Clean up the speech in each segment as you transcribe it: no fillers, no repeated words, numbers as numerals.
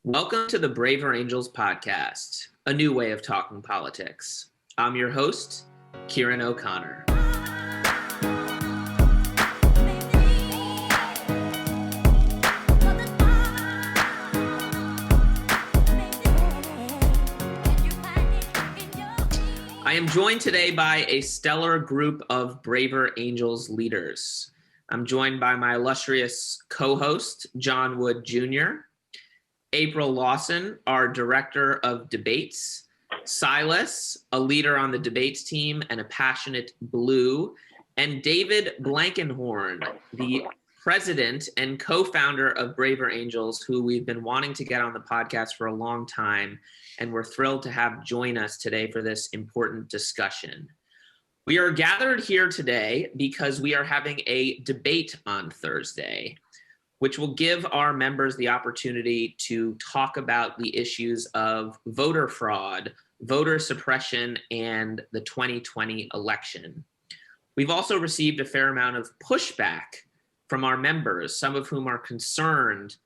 Welcome to the Braver Angels podcast, a new way of talking politics. I'm your host, Ciaran O'Connor. I am joined today by a stellar group of Braver Angels leaders. I'm joined by my illustrious co-host, John Wood Jr., April Lawson, our director of debates, Silas, a leader on the debates team and a passionate blue, and D.Blankenhorn, the president and co-founder of Braver Angels, who we've been wanting to get on the podcast for a long time, and we're thrilled to have join us today for this important discussion. We are gathered here today because we are having a debate on Thursday, which will give our members the opportunity to talk about the issues of voter fraud, voter suppression, and the 2020 election. We've also received a fair amount of pushback from our members, some of whom are concerned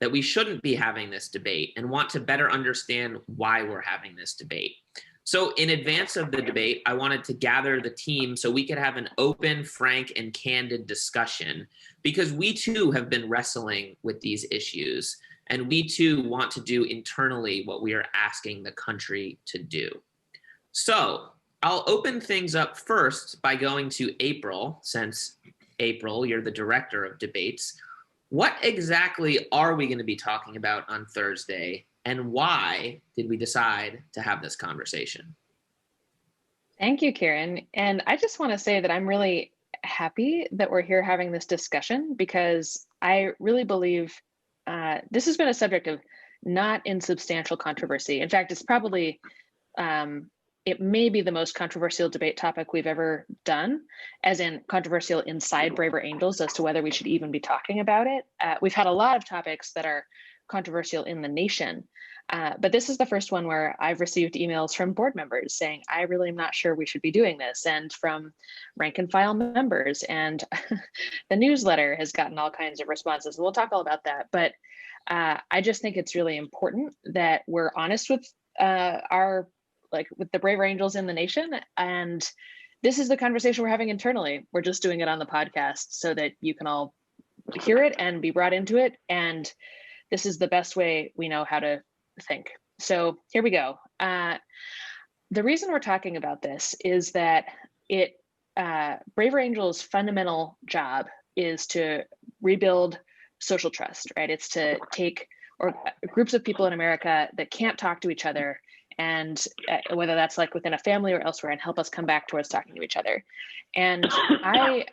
that we shouldn't be having this debate and want to better understand why we're having this debate. So in advance of the debate, I wanted to gather the team so we could have an open, frank, and candid discussion, because we too have been wrestling with these issues, and we too want to do internally what we are asking the country to do. So I'll open things up first by going to April, since April, you're the director of debates. What exactly are we going to be talking about on Thursday? And why did we decide to have this conversation? Thank you, Ciaran. And I just want to say that I'm really happy that we're here having this discussion, because I really believe this has been a subject of not insubstantial controversy. In fact, it's probably, it may be the most controversial debate topic we've ever done, as in controversial inside Braver Angels as to whether we should even be talking about it. We've had a lot of topics that are controversial in the nation. But this is the first one where I've received emails from board members saying, I really am not sure we should be doing this, and from rank and file members, and the newsletter has gotten all kinds of responses. We'll talk all about that. But I just think it's really important that we're honest with with the Braver Angels in the nation. And this is the conversation we're having internally. We're just doing it on the podcast so that you can all hear it and be brought into it. And this is the best way we know how to think. So here we go. The reason we're talking about this is that Braver Angels' fundamental job is to rebuild social trust, right? It's to take groups of people in America that can't talk to each other, and whether that's like within a family or elsewhere, and help us come back towards talking to each other. And I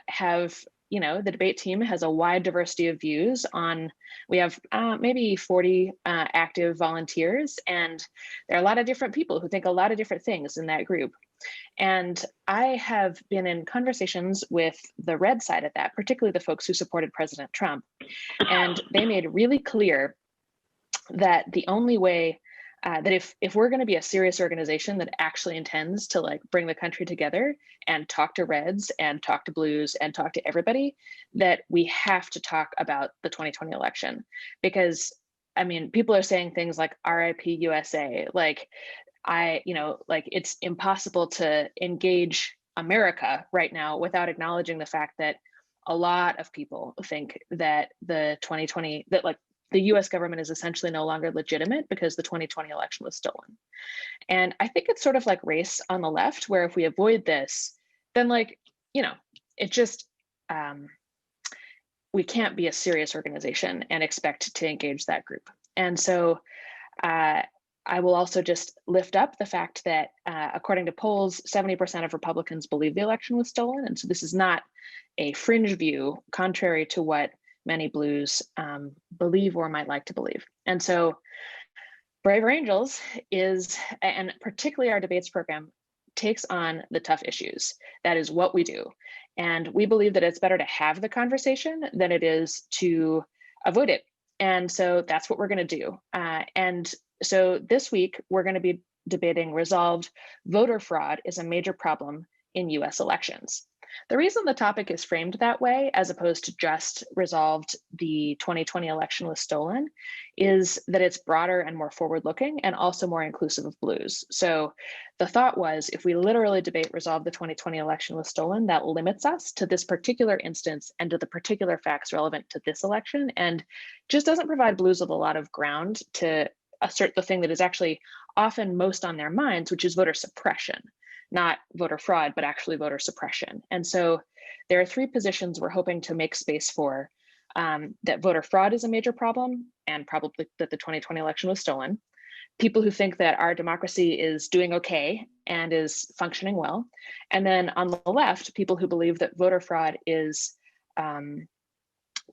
have, the debate team has a wide diversity of views on, we have maybe 40 active volunteers, and there are a lot of different people who think a lot of different things in that group. And I have been in conversations with the red side of that, particularly the folks who supported President Trump. And they made really clear that the only way that if we're going to be a serious organization that actually intends to bring the country together and talk to reds and talk to blues and talk to everybody, that we have to talk about the 2020 election. Because people are saying things like RIP USA, it's impossible to engage America right now without acknowledging the fact that a lot of people think that the US government is essentially no longer legitimate because the 2020 election was stolen. And I think it's sort of like race on the left, where if we avoid this, then it just, we can't be a serious organization and expect to engage that group. And so I will also just lift up the fact that according to polls, 70% of Republicans believe the election was stolen. And so this is not a fringe view, contrary to what many blues believe or might like to believe. And so Braver Angels is, and particularly our debates program, takes on the tough issues. That is what we do. And we believe that it's better to have the conversation than it is to avoid it. And so that's what we're going to do. And so this week, we're going to be debating resolved voter fraud is a major problem in US elections. The reason the topic is framed that way, as opposed to just resolved the 2020 election was stolen, is that it's broader and more forward-looking and also more inclusive of blues. So the thought was, if we literally debate resolve the 2020 election was stolen, that limits us to this particular instance and to the particular facts relevant to this election, and just doesn't provide blues with a lot of ground to assert the thing that is actually often most on their minds, which is voter suppression. Not voter fraud, but actually voter suppression. And so there are three positions we're hoping to make space for: that voter fraud is a major problem, and probably that the 2020 election was stolen. People who think that our democracy is doing okay and is functioning well. And then on the left, people who believe that voter fraud is,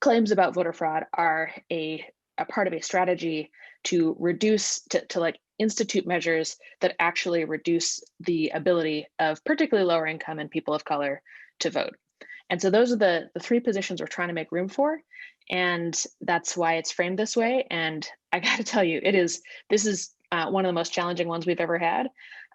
claims about voter fraud are a part of a strategy to reduce, to like institute measures that actually reduce the ability of particularly lower income and people of color to vote. And so those are the three positions we're trying to make room for. And that's why it's framed this way. And I got to tell you, this is one of the most challenging ones we've ever had.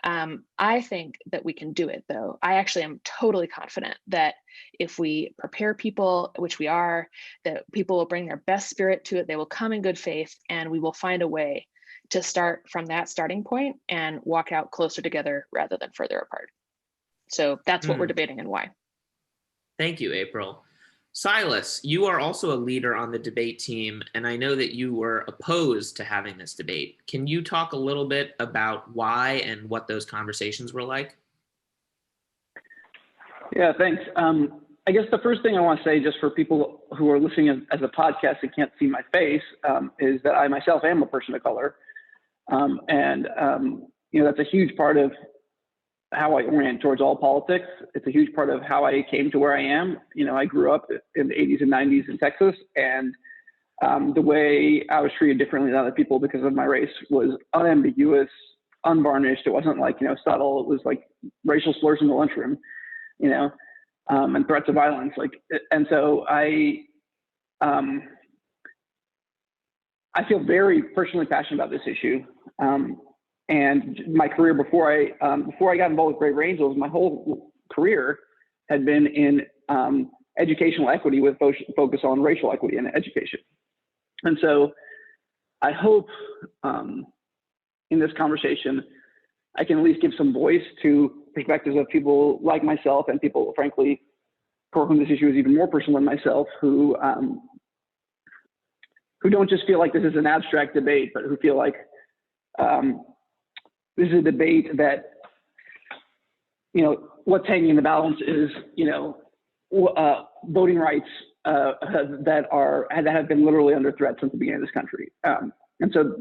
I think that we can do it, though. I actually am totally confident that if we prepare people, which we are, that people will bring their best spirit to it. They will come in good faith, and we will find a way to start from that starting point and walk out closer together rather than further apart. So that's what we're debating and why. Thank you, April. Silas, you are also a leader on the debate team, and I know that you were opposed to having this debate. Can you talk a little bit about why and what those conversations were like? Yeah, thanks. I guess the first thing I want to say, just for people who are listening as a podcast and can't see my face, is that I myself am a person of color. That's a huge part of how I orient towards all politics. It's a huge part of how I came to where I am. I grew up in the 80s and 90s in Texas, and the way I was treated differently than other people because of my race was unambiguous, unvarnished. It wasn't like, subtle. It was like racial slurs in the lunchroom, and threats of violence. And so I feel very personally passionate about this issue. And my career before I got involved with Braver Angels, my whole career had been in educational equity with focus on racial equity in education. And so I hope in this conversation, I can at least give some voice to perspectives of people like myself and people, frankly, for whom this issue is even more personal than myself, who don't just feel like this is an abstract debate, but who feel like this is a debate that, what's hanging in the balance is, voting rights that have been literally under threat since the beginning of this country. And so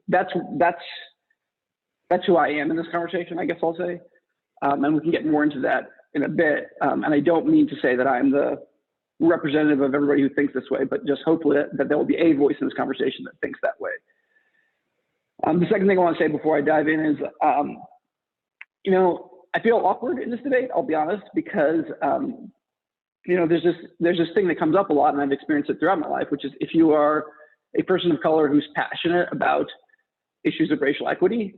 that's who I am in this conversation, I guess I'll say. And we can get more into that in a bit. And I don't mean to say that I'm the representative of everybody who thinks this way, but just hopefully that there will be a voice in this conversation that thinks that way. The second thing I want to say before I dive in is, I feel awkward in this debate, I'll be honest, because, there's this thing that comes up a lot, and I've experienced it throughout my life, which is if you are a person of color who's passionate about issues of racial equity,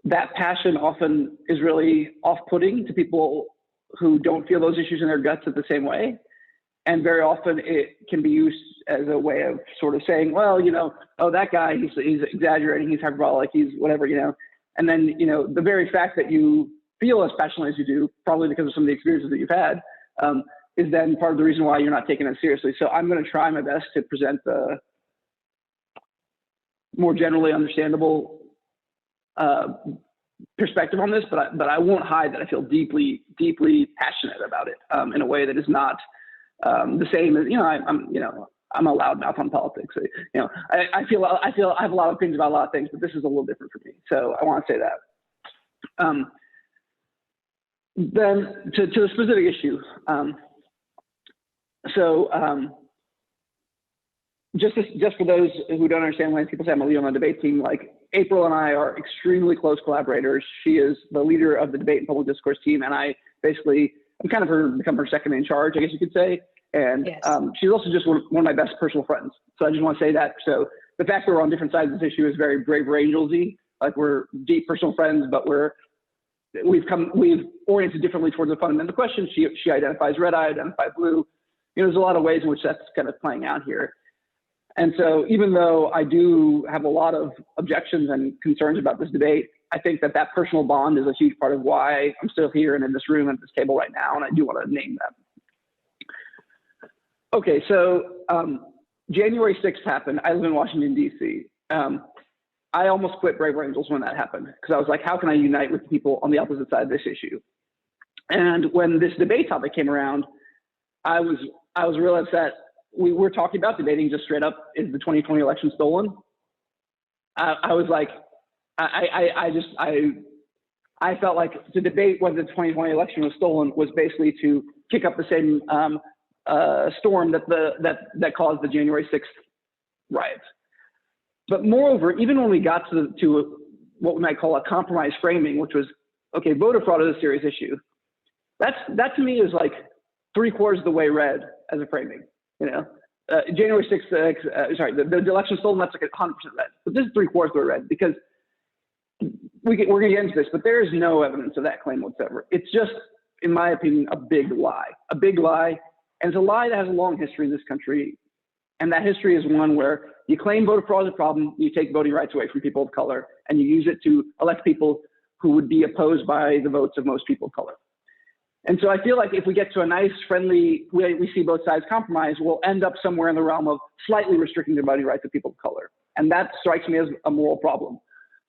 that passion often is really off-putting to people who don't feel those issues in their guts in the same way. And very often it can be used as a way of sort of saying, well, oh, that guy, he's exaggerating, he's hyperbolic, he's whatever, And then, the very fact that you feel as passionately as you do, probably because of some of the experiences that you've had, is then part of the reason why you're not taking it seriously. So I'm going to try my best to present the more generally understandable perspective on this, but I won't hide that I feel deeply, deeply passionate about it in a way that is not the same as, I'm a loudmouth on politics. I feel I have a lot of opinions about a lot of things, but this is a little different for me. So I want to say that. Then to the specific issue. Just for those who don't understand, when people say I'm a leader on the debate team, like April and I are extremely close collaborators. She is the leader of the debate and public discourse team, and I'm kind of become her second in charge, I guess you could say. And yes. She's also just one of my best personal friends. So I just want to say that. So the fact that we're on different sides of this issue is very Braver Angels-y. Like we're deep personal friends, but we're we've oriented differently towards a fundamental question. She identifies red, I identify blue. There's a lot of ways in which that's kind of playing out here. And so even though I do have a lot of objections and concerns about this debate, I think that personal bond is a huge part of why I'm still here and in this room at this table right now, and I do want to name that. Okay, so January 6th happened. I live in Washington, D.C. I almost quit Braver Angels when that happened, because I was like, how can I unite with people on the opposite side of this issue? And when this debate topic came around, I was real upset. We were talking about debating just straight up, is the 2020 election stolen? I was like, I felt like to debate whether the 2020 election was stolen was basically to kick up the same storm that caused the January 6th riots. But moreover, even when we got to what we might call a compromise framing, which was, okay, voter fraud is a serious issue. That to me is like 3/4 of the way read as a framing. January 6th, the election stolen, that's like 100% read. But this is 3/4 of the way read, because we're going to get into this, but there is no evidence of that claim whatsoever. It's just, in my opinion, a big lie. And it's a lie that has a long history in this country. And that history is one where you claim voter fraud is a problem, you take voting rights away from people of color, and you use it to elect people who would be opposed by the votes of most people of color. And so I feel like if we get to a nice, friendly, we see both sides compromise, we'll end up somewhere in the realm of slightly restricting the voting rights of people of color. And that strikes me as a moral problem.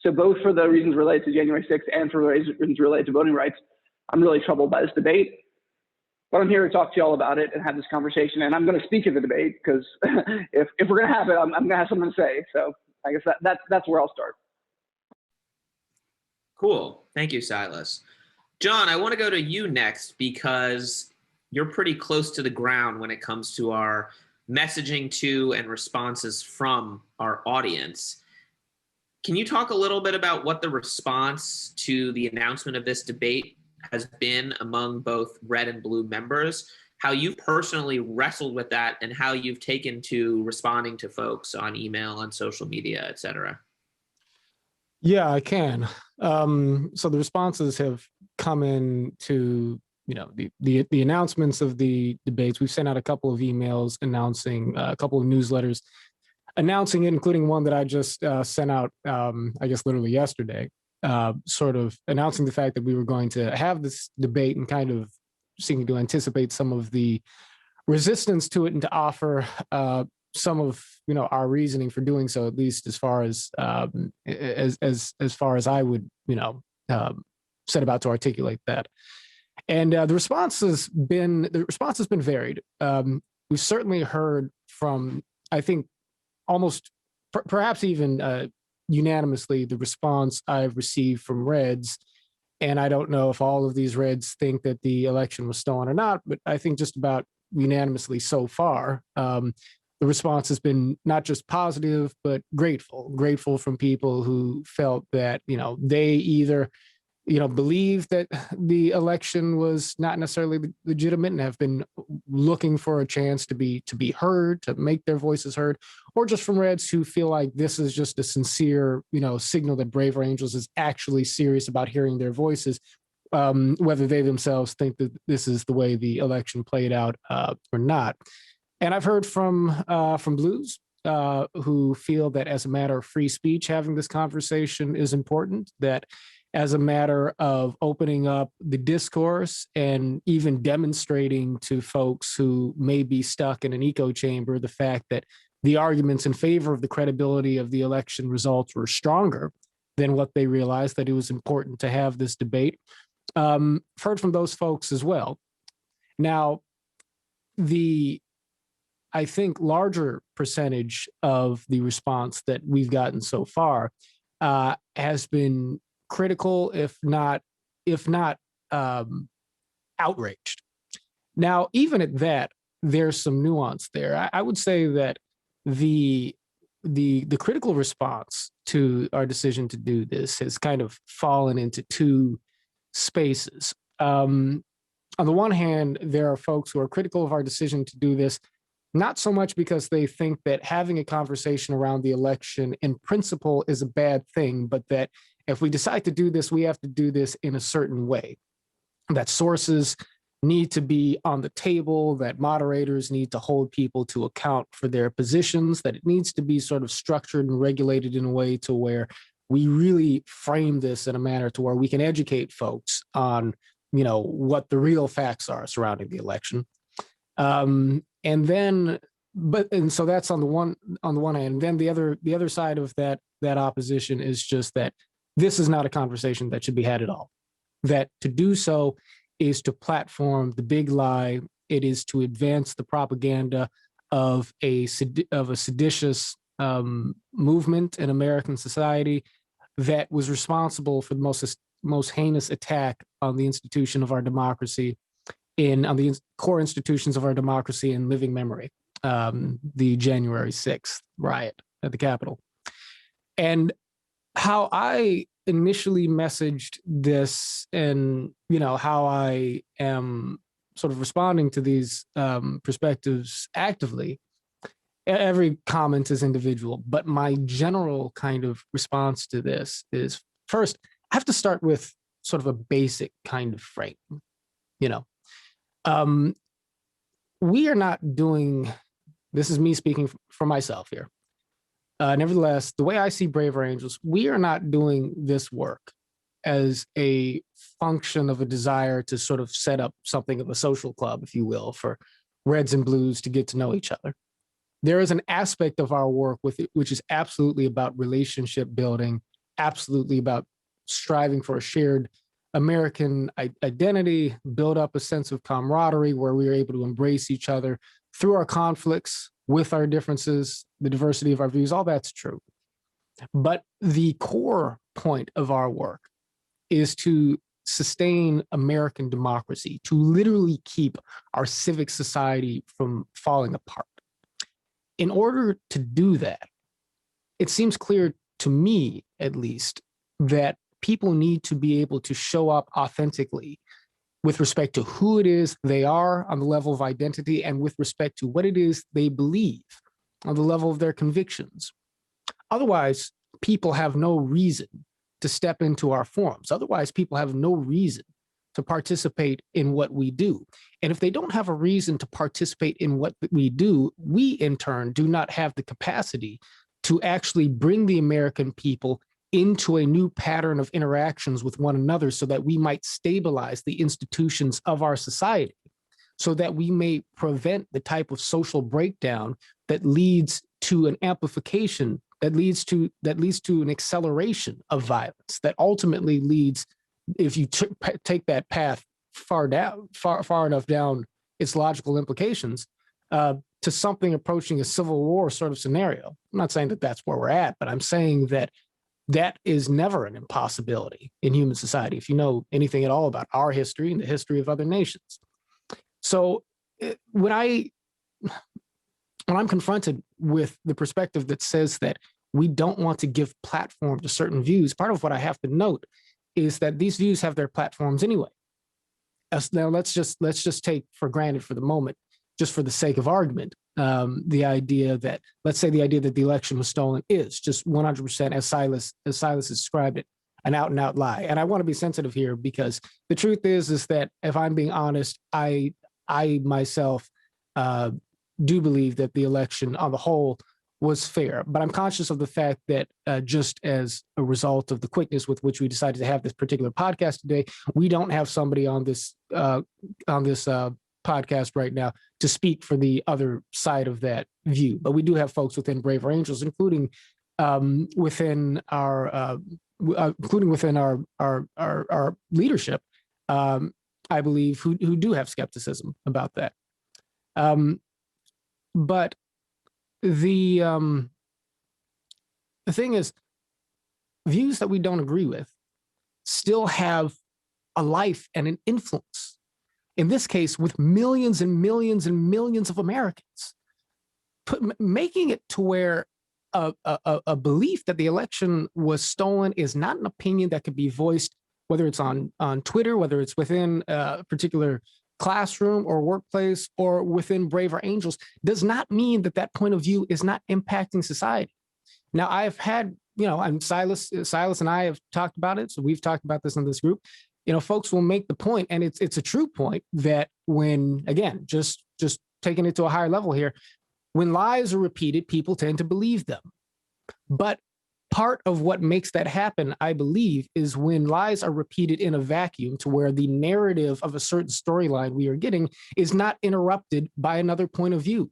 So both for the reasons related to January 6th and for the reasons related to voting rights, I'm really troubled by this debate. But I'm here to talk to you all about it and have this conversation. And I'm going to speak at the debate, because if we're going to have it, I'm going to have something to say. So I guess that's where I'll start. Cool. Thank you, Silas. John, I want to go to you next, because you're pretty close to the ground when it comes to our messaging to and responses from our audience. Can you talk a little bit about what the response to the announcement of this debate has been among both red and blue members, how you personally wrestled with that, and how you've taken to responding to folks on email, on social media, et cetera? Yeah, I can. So the responses have come in to, the announcements of the debates. We've sent out a couple of emails announcing, a couple of newsletters announcing it, including one that I just sent out, I guess, literally yesterday, sort of announcing the fact that we were going to have this debate and kind of seeking to anticipate some of the resistance to it and to offer some of our reasoning for doing so, at least as far as far as I would set about to articulate that. And the response has been varied. We've certainly heard from, I think, almost perhaps even unanimously, the response I've received from Reds. And I don't know if all of these Reds think that the election was stolen or not, but I think just about unanimously so far, the response has been not just positive, but grateful from people who felt that, they either, believe that the election was not necessarily legitimate and have been looking for a chance to be heard, to make their voices heard, or just from Reds who feel like this is just a sincere, signal that Braver Angels is actually serious about hearing their voices, whether they themselves think that this is the way the election played out or not. And I've heard from Blues who feel that as a matter of free speech, having this conversation is important, that as a matter of opening up the discourse and even demonstrating to folks who may be stuck in an echo chamber the fact that the arguments in favor of the credibility of the election results were stronger than what they realized, that it was important to have this debate. Heard from those folks as well. Now, I think larger percentage of the response that we've gotten so far has been critical, if not outraged. Now, even at that, there's some nuance there. I would say that the critical response to our decision to do this has kind of fallen into two spaces. On the one hand, there are folks who are critical of our decision to do this, not so much because they think that having a conversation around the election in principle is a bad thing, but that if we decide to do this, we have to do this in a certain way, that sources need to be on the table, that moderators need to hold people to account for their positions, that it needs to be sort of structured and regulated in a way to where we really frame this in a manner to where we can educate folks on, what the real facts are surrounding the election. And so that's on the one hand. And then the other side of that opposition is just that this is not a conversation that should be had at all. That to do so is to platform the big lie. It is to advance the propaganda of a seditious movement in American society that was responsible for the most heinous attack on the institution of our democracy, on the core institutions of our democracy in living memory, the January 6th riot at the Capitol. And how I initially messaged this, and how I am sort of responding to these perspectives actively, every comment is individual, but my general kind of response to this is, first, I have to start with sort of a basic kind of frame. We are not doing, this is me speaking for myself here. Nevertheless, the way I see Braver Angels, we are not doing this work as a function of a desire to sort of set up something of a social club, if you will, for Reds and Blues to get to know each other. There is an aspect of our work with it, which is absolutely about relationship building, absolutely about striving for a shared American identity, build up a sense of camaraderie where we are able to embrace each other through our conflicts, with our differences, the diversity of our views, all that's true. But the core point of our work is to sustain American democracy, to literally keep our civic society from falling apart. In order to do that, it seems clear to me, at least, that people need to be able to show up authentically with respect to who it is they are on the level of identity and with respect to what it is they believe on the level of their convictions. Otherwise, people have no reason to step into our forums. Otherwise, people have no reason to participate in what we do. And if they don't have a reason to participate in what we do, we in turn do not have the capacity to actually bring the American people into a new pattern of interactions with one another so that we might stabilize the institutions of our society, so that we may prevent the type of social breakdown that leads to an amplification, that leads to an acceleration of violence, that ultimately leads, if you take that path far enough down its logical implications, to something approaching a civil war sort of scenario. I'm not saying that that's where we're at, but I'm saying that is never an impossibility in human society, if you know anything at all about our history and the history of other nations. So when I'm confronted with the perspective that says that we don't want to give platform to certain views, part of what I have to note is that these views have their platforms anyway. Now let's just take for granted for the moment, just for the sake of argument, the idea that the election was stolen is just 100%, as Silas described it, an out and out lie. And I want to be sensitive here, because the truth is that if I'm being honest, I myself do believe that the election on the whole was fair. But I'm conscious of the fact that just as a result of the quickness with which we decided to have this particular podcast today, we don't have somebody on this podcast right now to speak for the other side of that view. But we do have folks within Braver Angels, including within our leadership, I believe, who do have skepticism about that. But the thing is, views that we don't agree with still have a life and an influence. In this case, with millions and millions and millions of Americans, making it to where a belief that the election was stolen is not an opinion that could be voiced, whether it's on Twitter, whether it's within a particular classroom or workplace or within Braver Angels, does not mean that point of view is not impacting society. Now, I've had, and Silas and I have talked about it. So we've talked about this in this group. Folks will make the point, and it's a true point, that when, again, just taking it to a higher level here, when lies are repeated, people tend to believe them. But part of what makes that happen, I believe, is when lies are repeated in a vacuum, to where the narrative of a certain storyline we are getting is not interrupted by another point of view.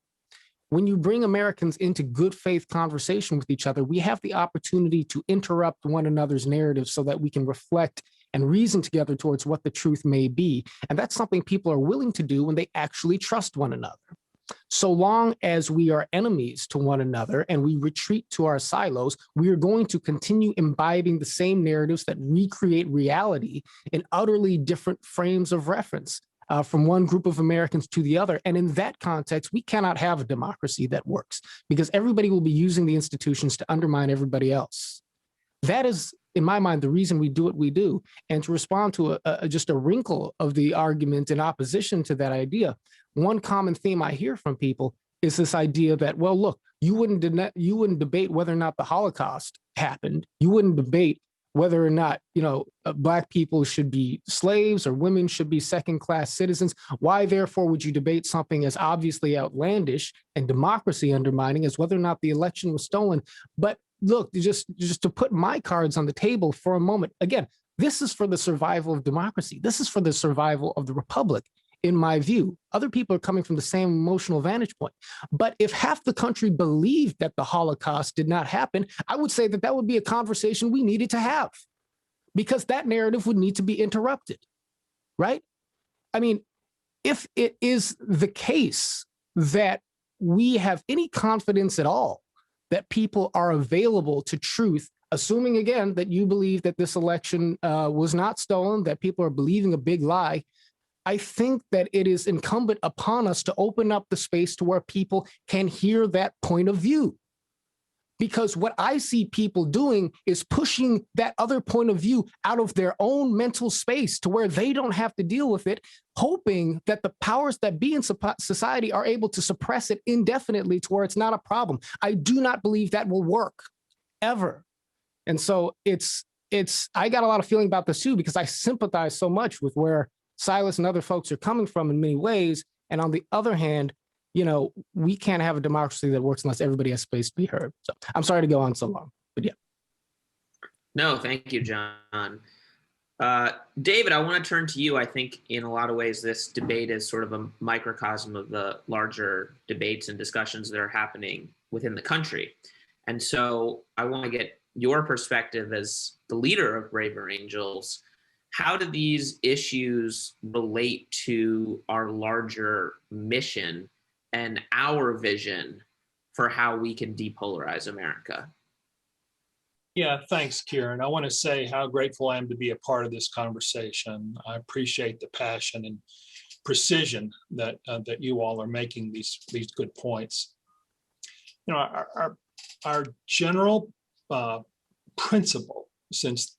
When you bring Americans into good faith conversation with each other, we have the opportunity to interrupt one another's narrative so that we can reflect and reason together towards what the truth may be. And that's something people are willing to do when they actually trust one another. So long as we are enemies to one another and we retreat to our silos, we are going to continue imbibing the same narratives that recreate reality in utterly different frames of reference, from one group of Americans to the other. And in that context, we cannot have a democracy that works, because everybody will be using the institutions to undermine everybody else. That is, in my mind, the reason we do what we do. And to respond to just a wrinkle of the argument in opposition to that idea, one common theme I hear from people is this idea that, well, look, you wouldn't debate whether or not the Holocaust happened. You wouldn't debate whether or not, Black people should be slaves or women should be second-class citizens. Why, therefore, would you debate something as obviously outlandish and democracy undermining as whether or not the election was stolen? But look, just to put my cards on the table for a moment, again, this is for the survival of democracy. This is for the survival of the republic, in my view. Other people are coming from the same emotional vantage point. But if half the country believed that the Holocaust did not happen, I would say that would be a conversation we needed to have, because that narrative would need to be interrupted, right? I mean, if it is the case that we have any confidence at all that people are available to truth, assuming, again, that you believe that this election was not stolen, that people are believing a big lie, I think that it is incumbent upon us to open up the space to where people can hear that point of view. Because what I see people doing is pushing that other point of view out of their own mental space to where they don't have to deal with it, hoping that the powers that be in society are able to suppress it indefinitely to where it's not a problem. I do not believe that will work, ever. And so I got a lot of feeling about this too, because I sympathize so much with where Silas and other folks are coming from in many ways. And on the other hand, we can't have a democracy that works unless everybody has space to be heard. So I'm sorry to go on so long, but yeah. No, thank you, John. David, I want to turn to you. I think in a lot of ways, this debate is sort of a microcosm of the larger debates and discussions that are happening within the country. And so I want to get your perspective as the leader of Braver Angels. How do these issues relate to our larger mission and our vision for how we can depolarize America? Yeah, thanks, Ciaran. I want to say how grateful I am to be a part of this conversation. I appreciate the passion and precision that you all are making these good points. Our general principle since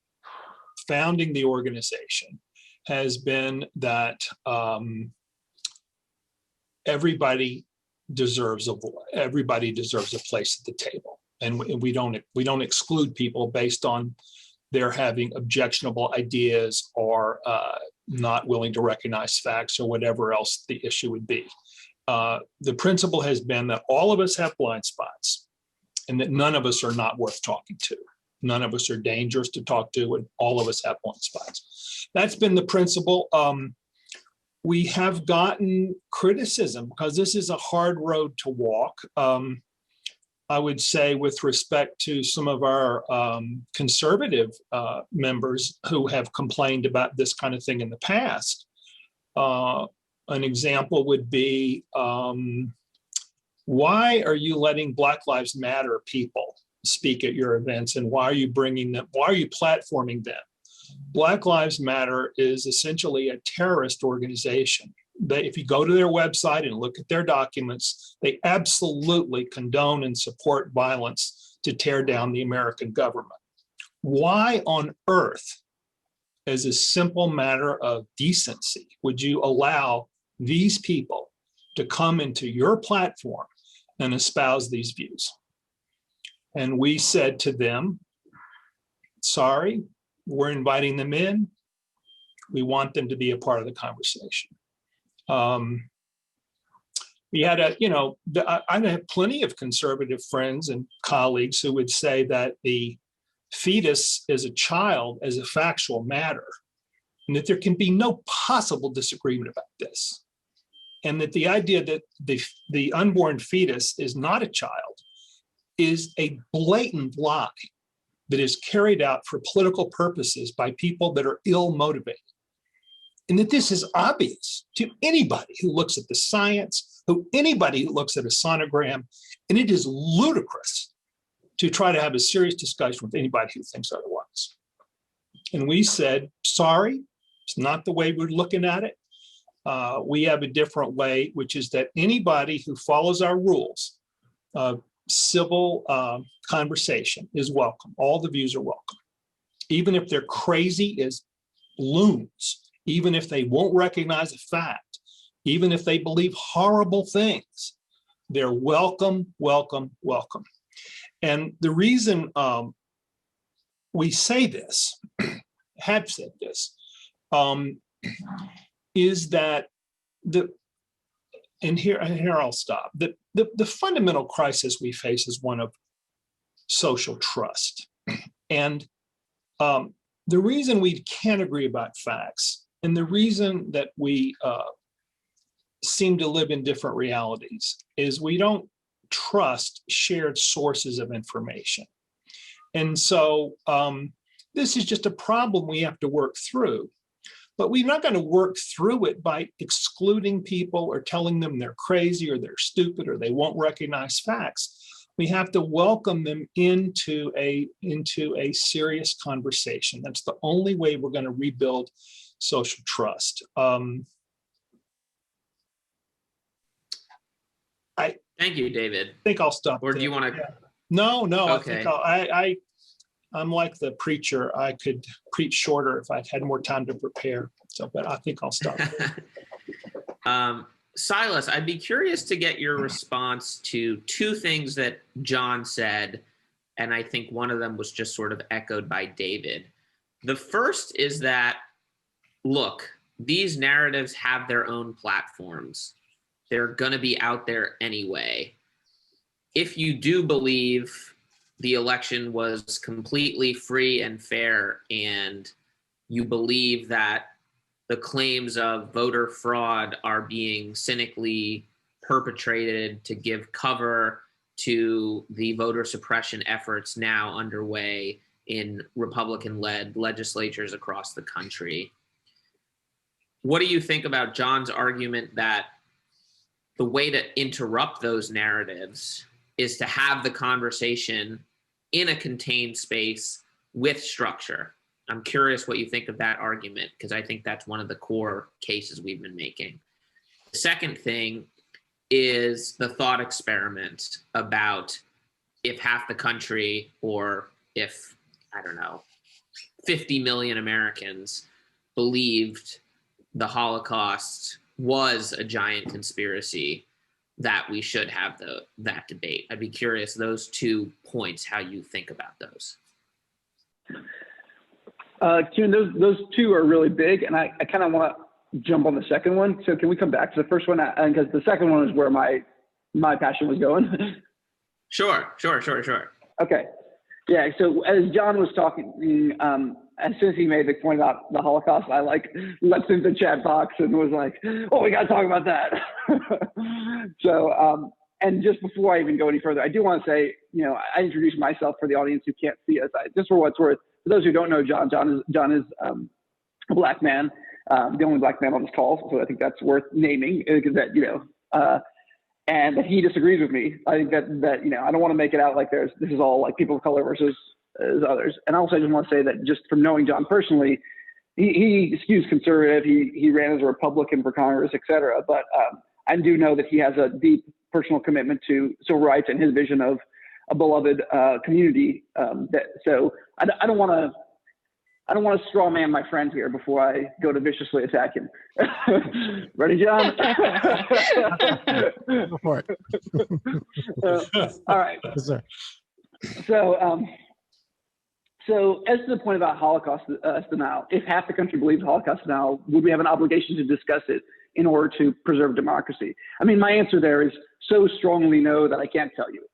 founding the organization has been that everybody deserves a place at the table, and we don't exclude people based on their having objectionable ideas or not willing to recognize facts or whatever else the issue would be. The principle has been that all of us have blind spots, and that none of us are not worth talking to. None of us are dangerous to talk to, and all of us have blind spots. That's been the principle. We have gotten criticism because this is a hard road to walk. I would say with respect to some of our conservative members who have complained about this kind of thing in the past. An example would be, why are you letting Black Lives Matter people speak at your events, and why are you bringing them? Why are you platforming them? Black Lives Matter is essentially a terrorist organization. If you go to their website and look at their documents, they absolutely condone and support violence to tear down the American government. Why on earth, as a simple matter of decency, would you allow these people to come into your platform and espouse these views? And we said to them, sorry, we're inviting them in. We want them to be a part of the conversation. We had I have plenty of conservative friends and colleagues who would say that the fetus is a child as a factual matter, and that there can be no possible disagreement about this. And that the idea that the unborn fetus is not a child is a blatant lie that is carried out for political purposes by people that are ill-motivated. And that this is obvious to anybody who looks at the science, anybody who looks at a sonogram, and it is ludicrous to try to have a serious discussion with anybody who thinks otherwise. And we said, sorry, it's not the way we're looking at it. We have a different way, which is that anybody who follows our rules, civil conversation is welcome. All the views are welcome. Even if they're crazy as loons, even if they won't recognize a fact, even if they believe horrible things, they're welcome, welcome, welcome. And the reason we say this, have said this, is that here I'll stop. The fundamental crisis we face is one of social trust. And the reason we can't agree about facts, and the reason that we seem to live in different realities, is we don't trust shared sources of information. And so this is just a problem we have to work through. But we're not going to work through it by excluding people or telling them they're crazy or they're stupid or they won't recognize facts. We have to welcome them into a serious conversation. That's the only way we're going to rebuild social trust. Thank you, David. I think I'll stop. Or do you want to? No. Okay. I'm like the preacher. I could preach shorter if I'd had more time to prepare. But I think I'll stop. Silas, I'd be curious to get your response to two things that John said, and I think one of them was just sort of echoed by David. The first is that, look, these narratives have their own platforms. They're going to be out there anyway. If you do believe the election was completely free and fair, and you believe that the claims of voter fraud are being cynically perpetrated to give cover to the voter suppression efforts now underway in Republican-led legislatures across the country, what do you think about John's argument that the way to interrupt those narratives is to have the conversation in a contained space with structure? I'm curious what you think of that argument, because I think that's one of the core cases we've been making. The second thing is the thought experiment about if half the country, or if, I don't know, 50 million Americans believed the Holocaust was a giant conspiracy, that we should have that debate. I'd be curious, those 2 points, how you think about those. Ciaran, those two are really big, and I kind of want to jump on the second one. So can we come back to the first one? Because the second one is where my passion was going. Sure. Okay. Yeah, so as John was talking, as soon as he made the point about the Holocaust, I leapt into the chat box and was like, oh, we got to talk about that. So, and just before I even go any further, I do want to say, I introduced myself for the audience who can't see us. Just for what's worth, for those who don't know John is a black man, the only black man on this call. So I think that's worth naming, because that, and that he disagrees with me. I think that I don't want to make it out like this is all like people of color versus others. And also I just want to say that just from knowing John personally, he skews conservative. He ran as a Republican for Congress, et cetera. But I do know that he has a deep personal commitment to civil rights and his vision of a beloved community. So I don't want to straw man my friend here before I go to viciously attack him. Ready, John? Go for it. All right. Yes, sir. So as to the point about Holocaust denial, if half the country believes Holocaust denial, would we have an obligation to discuss it in order to preserve democracy? I mean, my answer there is so strongly no that I can't tell you.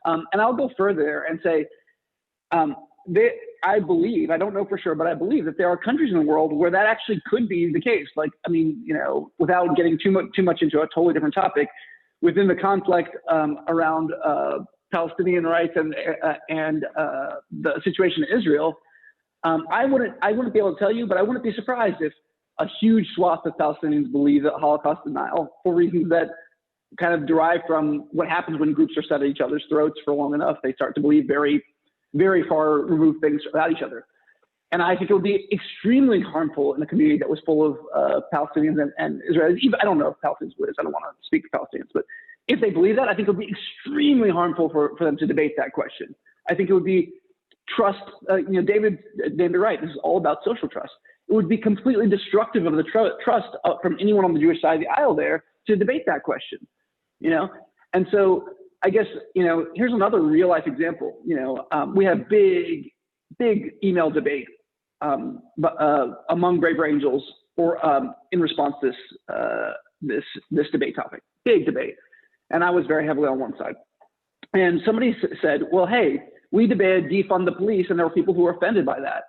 And I'll go further and say, I believe, I don't know for sure, but I believe that there are countries in the world where that actually could be the case. Like, I mean, without getting too much into a totally different topic, within the conflict around Palestinian rights and the situation in Israel, I wouldn't be able to tell you, but I wouldn't be surprised if a huge swath of Palestinians believe that Holocaust denial, for reasons that kind of derive from what happens when groups are set at each other's throats for long enough. They start to believe very, very far removed things about each other. And I think it would be extremely harmful in a community that was full of Palestinians and Israelis. Even, I don't know if Palestinians would, I don't want to speak for Palestinians, but if they believe that, I think it would be extremely harmful for them to debate that question. I think it would be trust, David right, this is all about social trust. It would be completely destructive of the trust from anyone on the Jewish side of the aisle there to debate that question, And so I guess, here's another real life example. We have big email debate among Braver Angels in response to this debate topic, big debate. And I was very heavily on one side. And somebody said, well, hey, we debated defund the police, and there were people who were offended by that.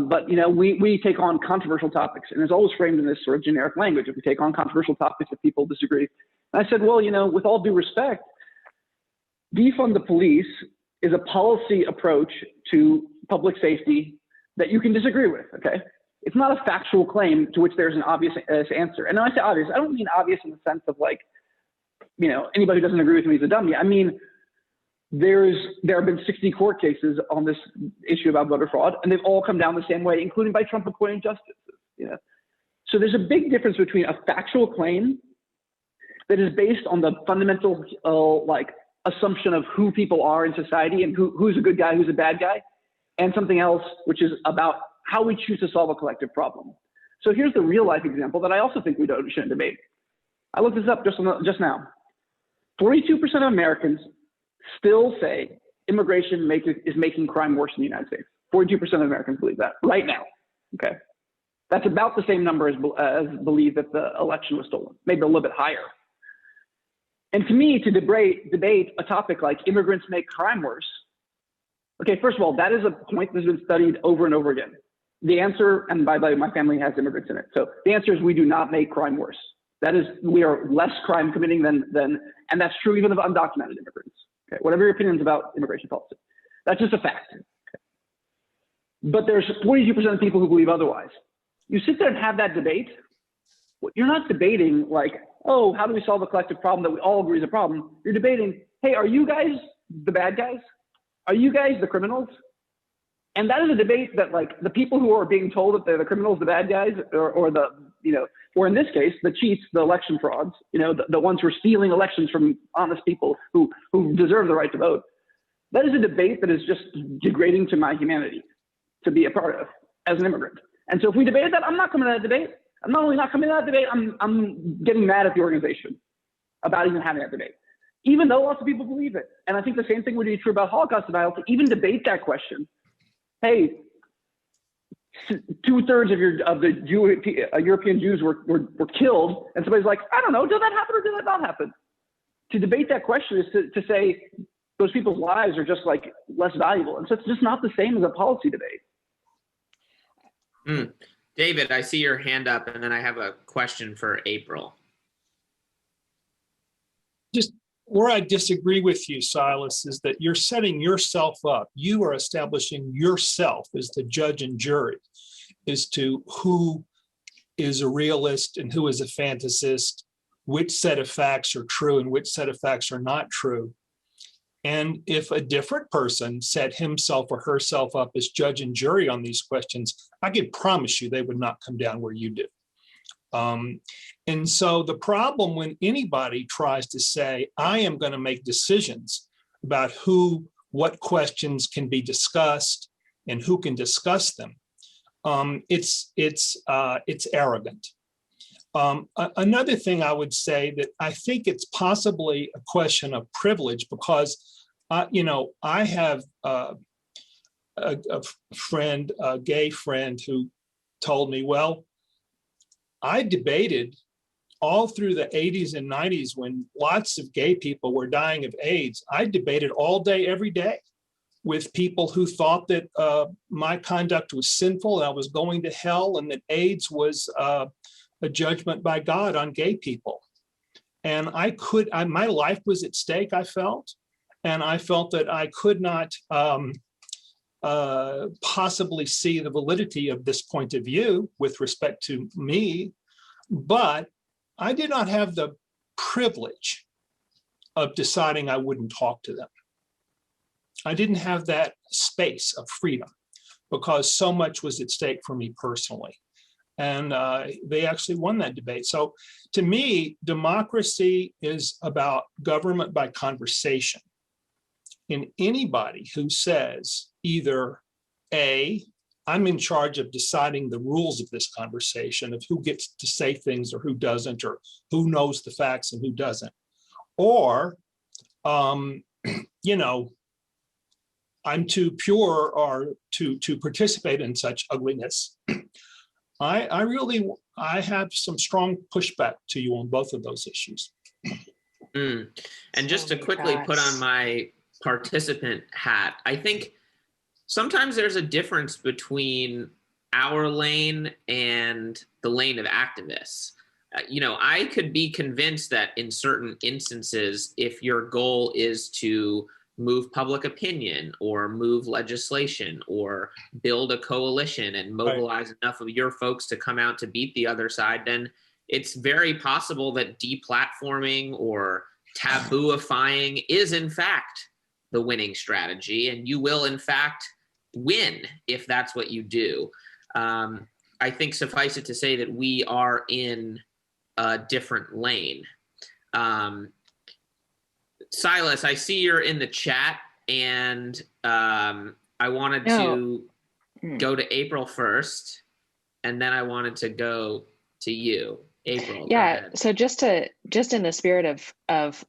But we take on controversial topics, and it's always framed in this sort of generic language. If we take on controversial topics, if people disagree. And I said, well, with all due respect, defund the police is a policy approach to public safety that you can disagree with, okay? It's not a factual claim to which there's an obvious answer. And when I say obvious, I don't mean obvious in the sense of like, anybody who doesn't agree with me is a dummy. I mean, there have been 60 court cases on this issue about voter fraud, and they've all come down the same way, including by Trump appointing justices. So there's a big difference between a factual claim that is based on the fundamental assumption of who people are in society and who's a good guy, who's a bad guy, and something else which is about how we choose to solve a collective problem. So here's the real life example that I also think we shouldn't debate. I looked this up just now. 42% of Americans still say immigration is making crime worse in the United States. 42% of Americans believe that right now. Okay, that's about the same number as believe that the election was stolen, maybe a little bit higher. And to me, to debate a topic like immigrants make crime worse. Okay, first of all, that is a point that's been studied over and over again. The answer, and by the way, my family has immigrants in it. So the answer is we do not make crime worse. That is, we are less crime committing than, and that's true even of undocumented immigrants. Okay, whatever your opinions about immigration policy, that's just a fact. Okay. But there's 42% of people who believe otherwise. You sit there and have that debate. You're not debating like, oh, how do we solve a collective problem that we all agree is a problem? You're debating, hey, are you guys the bad guys? Are you guys the criminals? And that is a debate that like the people who are being told that they're the criminals, the bad guys, or the, or in this case, the cheats, the election frauds, the ones who are stealing elections from honest people who deserve the right to vote. That is a debate that is just degrading to my humanity to be a part of as an immigrant. And so if we debated that, I'm not coming to that debate. I'm not only not coming to that debate, I'm getting mad at the organization about even having that debate, even though lots of people believe it. And I think the same thing would be true about Holocaust denial. To even debate that question, hey, 2/3 of the European Jews were killed, and somebody's like, I don't know, did that happen or did that not happen? To debate that question is to say those people's lives are just like less valuable, and so it's just not the same as a policy debate. David, I see your hand up, and then I have a question for April. Just where I disagree with you, Silas, is that you're setting yourself up. You are establishing yourself as the judge and jury as to who is a realist and who is a fantasist, which set of facts are true and which set of facts are not true. And if a different person set himself or herself up as judge and jury on these questions, I can promise you they would not come down where you do. And so the problem when anybody tries to say, I am going to make decisions about what questions can be discussed and who can discuss them, it's arrogant. Another thing I would say that I think it's possibly a question of privilege, because I have a friend, a gay friend, who told me, well, I debated all through the 80s and 90s when lots of gay people were dying of AIDS. I debated all day, every day with people who thought that my conduct was sinful and I was going to hell, and that AIDS was a judgment by God on gay people. And my life was at stake, I felt. And I felt that I could not possibly see the validity of this point of view with respect to me, but I did not have the privilege of deciding I wouldn't talk to them. I didn't have that space of freedom because so much was at stake for me personally. And they actually won that debate. So to me, democracy is about government by conversation. And anybody who says either A, I'm in charge of deciding the rules of this conversation, of who gets to say things or who doesn't, or who knows the facts and who doesn't, or, I'm too pure or to participate in such ugliness. I have some strong pushback to you on both of those issues. And just to quickly put on my participant hat, I think sometimes there's a difference between our lane and the lane of activists. I could be convinced that in certain instances, if your goal is to move public opinion or move legislation or build a coalition and mobilize enough of your folks to come out to beat the other side, then it's very possible that deplatforming or tabooifying is in fact the winning strategy, and you will in fact win if that's what you do. I think suffice it to say that we are in a different lane. Silas, I see you're in the chat, and I wanted to go to April first, and then I wanted to go to you, April. Yeah. So just in the spirit of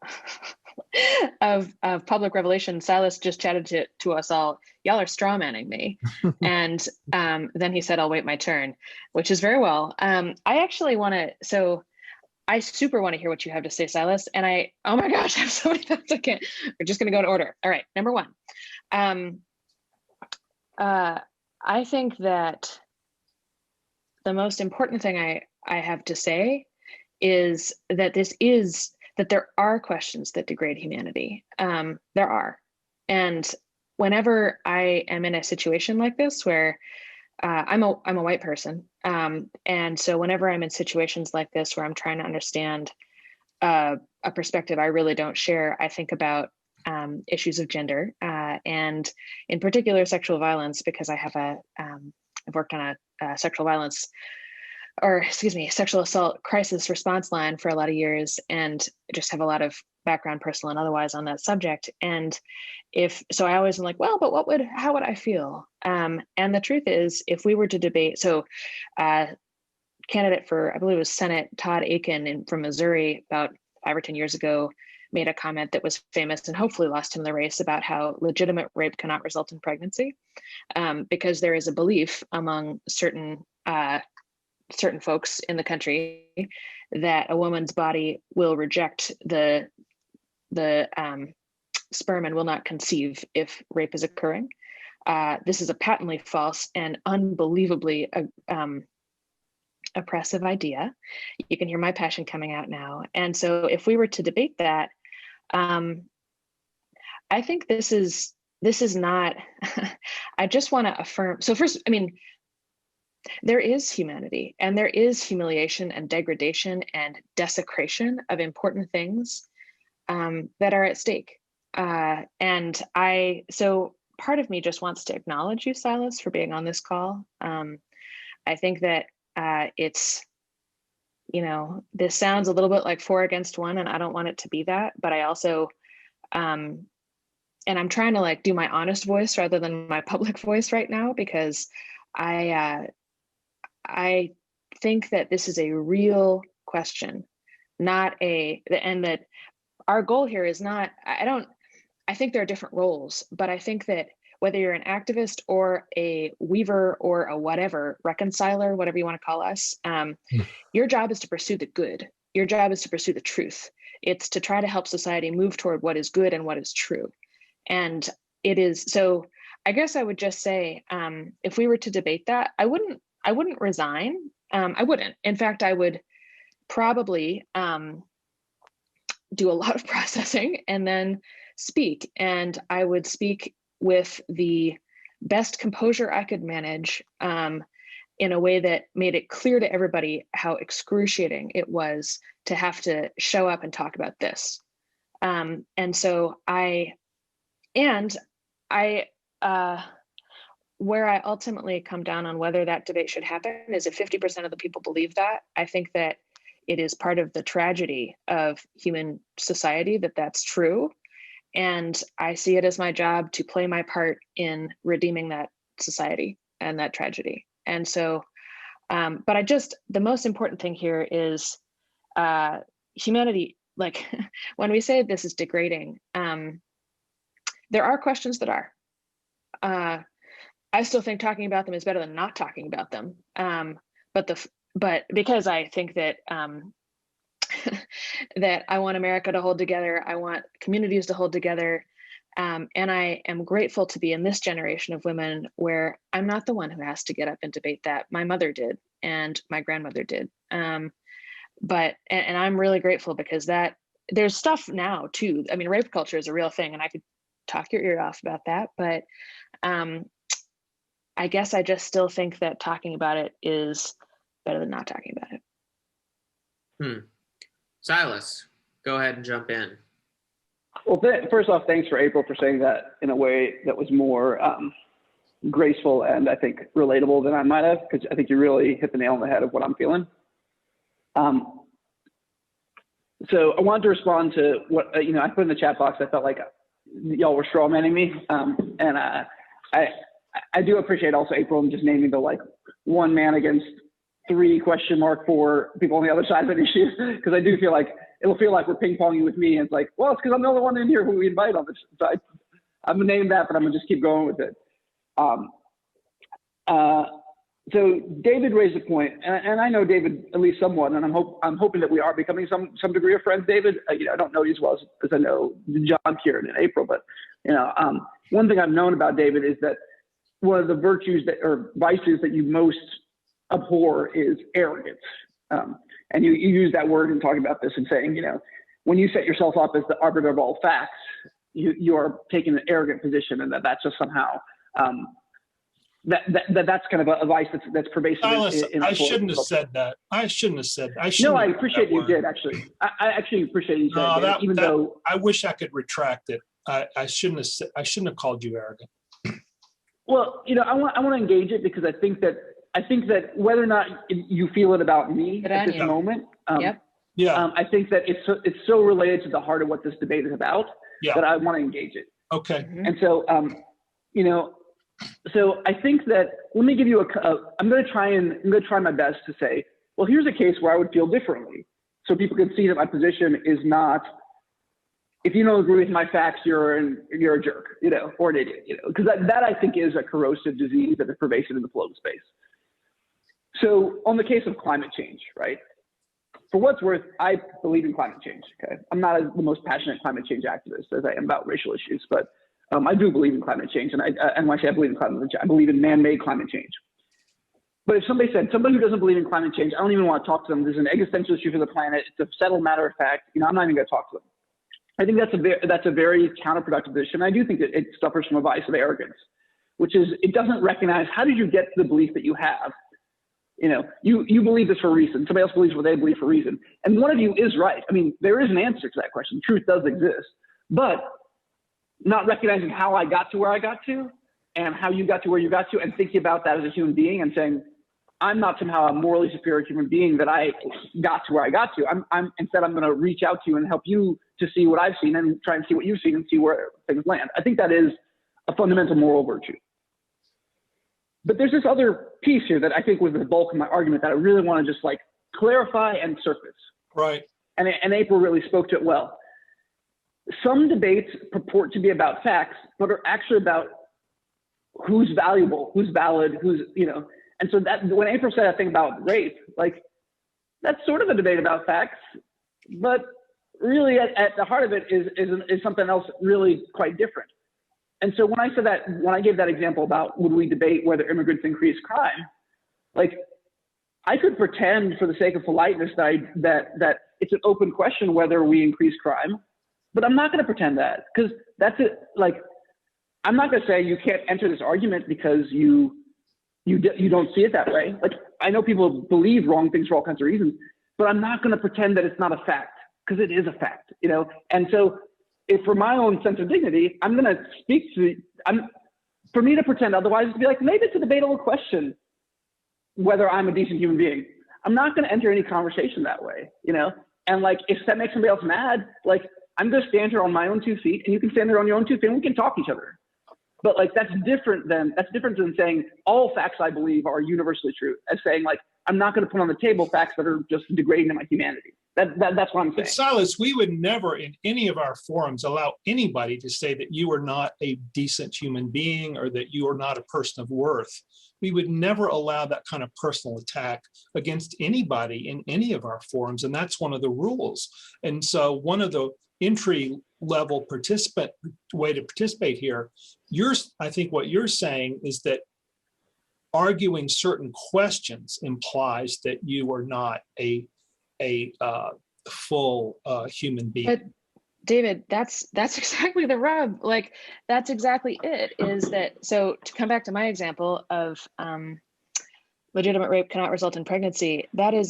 of public revelation, Silas just chatted to us all. Y'all are strawmanning me, and then he said, "I'll wait my turn," which is very well. I actually want to. So I super want to hear what you have to say, Silas. And oh my gosh, I have so many thoughts. I can't. We're just going to go in order. All right. Number one, I think that the most important thing I have to say is that that there are questions that degrade humanity. There are. And whenever I am in a situation like this where I'm a white person. And so whenever I'm in situations like this where I'm trying to understand a perspective I really don't share, I think about issues of gender and in particular sexual violence, because I've worked on a sexual assault crisis response line for a lot of years, and just have a lot of background, personal and otherwise, on that subject. And I always am like, well, but how would I feel? And the truth is, if we were to debate, candidate for, I believe it was Senate, Todd Akin from Missouri, about 5 or 10 years ago, made a comment that was famous and hopefully lost him the race about how legitimate rape cannot result in pregnancy, because there is a belief among certain folks in the country that a woman's body will reject the sperm and will not conceive if rape is occurring. This is a patently false and unbelievably oppressive idea. You can hear my passion coming out now. And so if we were to debate that, I think this is not, I just want to affirm. So first, there is humanity, and there is humiliation and degradation and desecration of important things that are at stake. So part of me just wants to acknowledge you, Silas, for being on this call. I think that it's, this sounds a little bit like 4 against 1, and I don't want it to be that, but I also, and I'm trying to do my honest voice rather than my public voice right now, because I think that this is a real question, and that our goal here is not, I think there are different roles, but I think that whether you're an activist or a weaver or a whatever, reconciler, whatever you want to call us, your job is to pursue the good. Your job is to pursue the truth. It's to try to help society move toward what is good and what is true. And it is, so I guess I would just say, if we were to debate that, I wouldn't resign. I wouldn't. In fact, I would probably do a lot of processing and then speak. And I would speak with the best composure I could manage, in a way that made it clear to everybody how excruciating it was to have to show up and talk about this. And so where I ultimately come down on whether that debate should happen is if 50% of the people believe that. I think that it is part of the tragedy of human society that that's true. And I see it as my job to play my part in redeeming that society and that tragedy. And so, but the most important thing here is humanity, like when we say this is degrading, there are questions that are. I still think talking about them is better than not talking about them. But because I think that that I want America to hold together, I want communities to hold together, and I am grateful to be in this generation of women where I'm not the one who has to get up and debate that. My mother did, and my grandmother did. But I'm really grateful because that there's stuff now too. I mean, rape culture is a real thing, and I could talk your ear off about that, but I guess I just still think that talking about it is better than not talking about it. Silas, go ahead and jump in. Well, first off, thanks for April for saying that in a way that was more graceful and I think relatable than I might have, because I think you really hit the nail on the head of what I'm feeling. So I wanted to respond to what I put in the chat box. I felt like y'all were straw manning me, and I do appreciate also April just naming the like one man against three for people on the other side of an issue, because I do feel like it'll feel like we're ping ponging with me, and it's like, well, it's because I'm the only one in here who we invite on this. So I'm gonna name that, but I'm gonna just keep going with it. So David raised a point, and I know David at least somewhat, and I'm hoping that we are becoming some degree of friends, David. I don't know you as well as I know John, Ciaran, and April, but one thing I've known about David is that one of the virtues or vices that you most abhor is arrogance. And you use that word in talking about this and saying, when you set yourself up as the arbiter of all facts, you are taking an arrogant position, and that's just somehow that's kind of a vice that's pervasive. Silas, I shouldn't have said that. I appreciate you did actually. I actually appreciate you saying that, even though I wish I could retract it. I shouldn't have called you arrogant. Well, I want to engage it because I think that whether or not you feel it about me at this moment, I think that it's so related to the heart of what this debate is about that I want to engage it. Okay. And so, so I think that let me give you I'm going to try my best to say, well, here's a case where I would feel differently, so people can see that my position is not, if you don't agree with my facts, you're a jerk, or an idiot, because that I think is a corrosive disease that is pervasive in the political space. So on the case of climate change, right? For what's worth, I believe in climate change. Okay, I'm not the most passionate climate change activist as I am about racial issues, but I do believe in climate change, and when I say I believe in climate change, I believe in man-made climate change. But if somebody who doesn't believe in climate change, I don't even want to talk to them. There's an existential issue for the planet. It's a settled matter of fact. I'm not even going to talk to them. I think that's a very counterproductive position. I do think that it suffers from a vice of arrogance, which is it doesn't recognize how did you get to the belief that you have. You believe this for a reason. Somebody else believes what they believe for a reason. And one of you is right. I mean, there is an answer to that question. Truth does exist. But not recognizing how I got to where I got to and how you got to where you got to, and thinking about that as a human being and saying, I'm not somehow a morally superior human being that I got to where I got to. Instead, I'm going to reach out to you and help you to see what I've seen and try and see what you've seen and see where things land. I think that is a fundamental moral virtue. But there's this other piece here that I think was the bulk of my argument that I really want to just like clarify and surface. Right. And April really spoke to it well. some debates purport to be about facts, but are actually about who's valuable, who's valid, who's, and so that when April said that thing about rape, like, that's sort of a debate about facts, but really at the heart of it is something else really quite different. And so when I said that, when I gave that example about would we debate whether immigrants increase crime, like, I could pretend for the sake of politeness that it's an open question whether we increase crime, but I'm not going to pretend that, because that's it. Like, I'm not going to say you can't enter this argument because you don't see it that way. Like, I know people believe wrong things for all kinds of reasons, but I'm not going to pretend that it's not a fact, because it is a fact, And so, if for my own sense of dignity, I'm going to speak to. For me to pretend otherwise, to be like, maybe it's a debatable question whether I'm a decent human being. I'm not going to enter any conversation that way, And like, if that makes somebody else mad, like, I'm going to stand here on my own 2 feet, and you can stand there on your own 2 feet, and we can talk to each other. But like, that's different than saying all facts I believe are universally true, as saying, like, I'm not going to put on the table facts that are just degrading to my humanity. That's what I'm saying. But Silas, we would never in any of our forums allow anybody to say that you are not a decent human being or that you are not a person of worth. We would never allow that kind of personal attack against anybody in any of our forums. And that's one of the rules. And so one of the entry level way to participate here, I think what you're saying is that arguing certain questions implies that you are not a full human being. But David, that's exactly the rub. Like, that's exactly it. Is that, so to come back to my example of legitimate rape cannot result in pregnancy, that is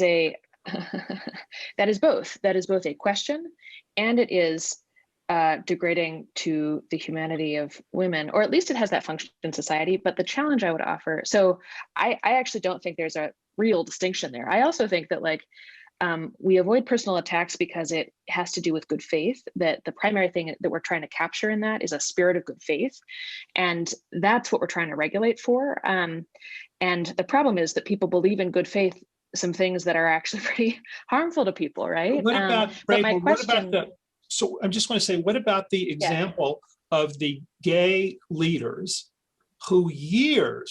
both. That is both a question, and it is degrading to the humanity of women, or at least it has that function in society. But the challenge I would offer, so I actually don't think there's a real distinction there. I also think that, like, we avoid personal attacks because it has to do with good faith, that the primary thing that we're trying to capture in that is a spirit of good faith. And that's what we're trying to regulate for. And the problem is that people believe in good faith some things that are actually pretty harmful to people, right? What about, so I just want to say, what about the example of the gay leaders who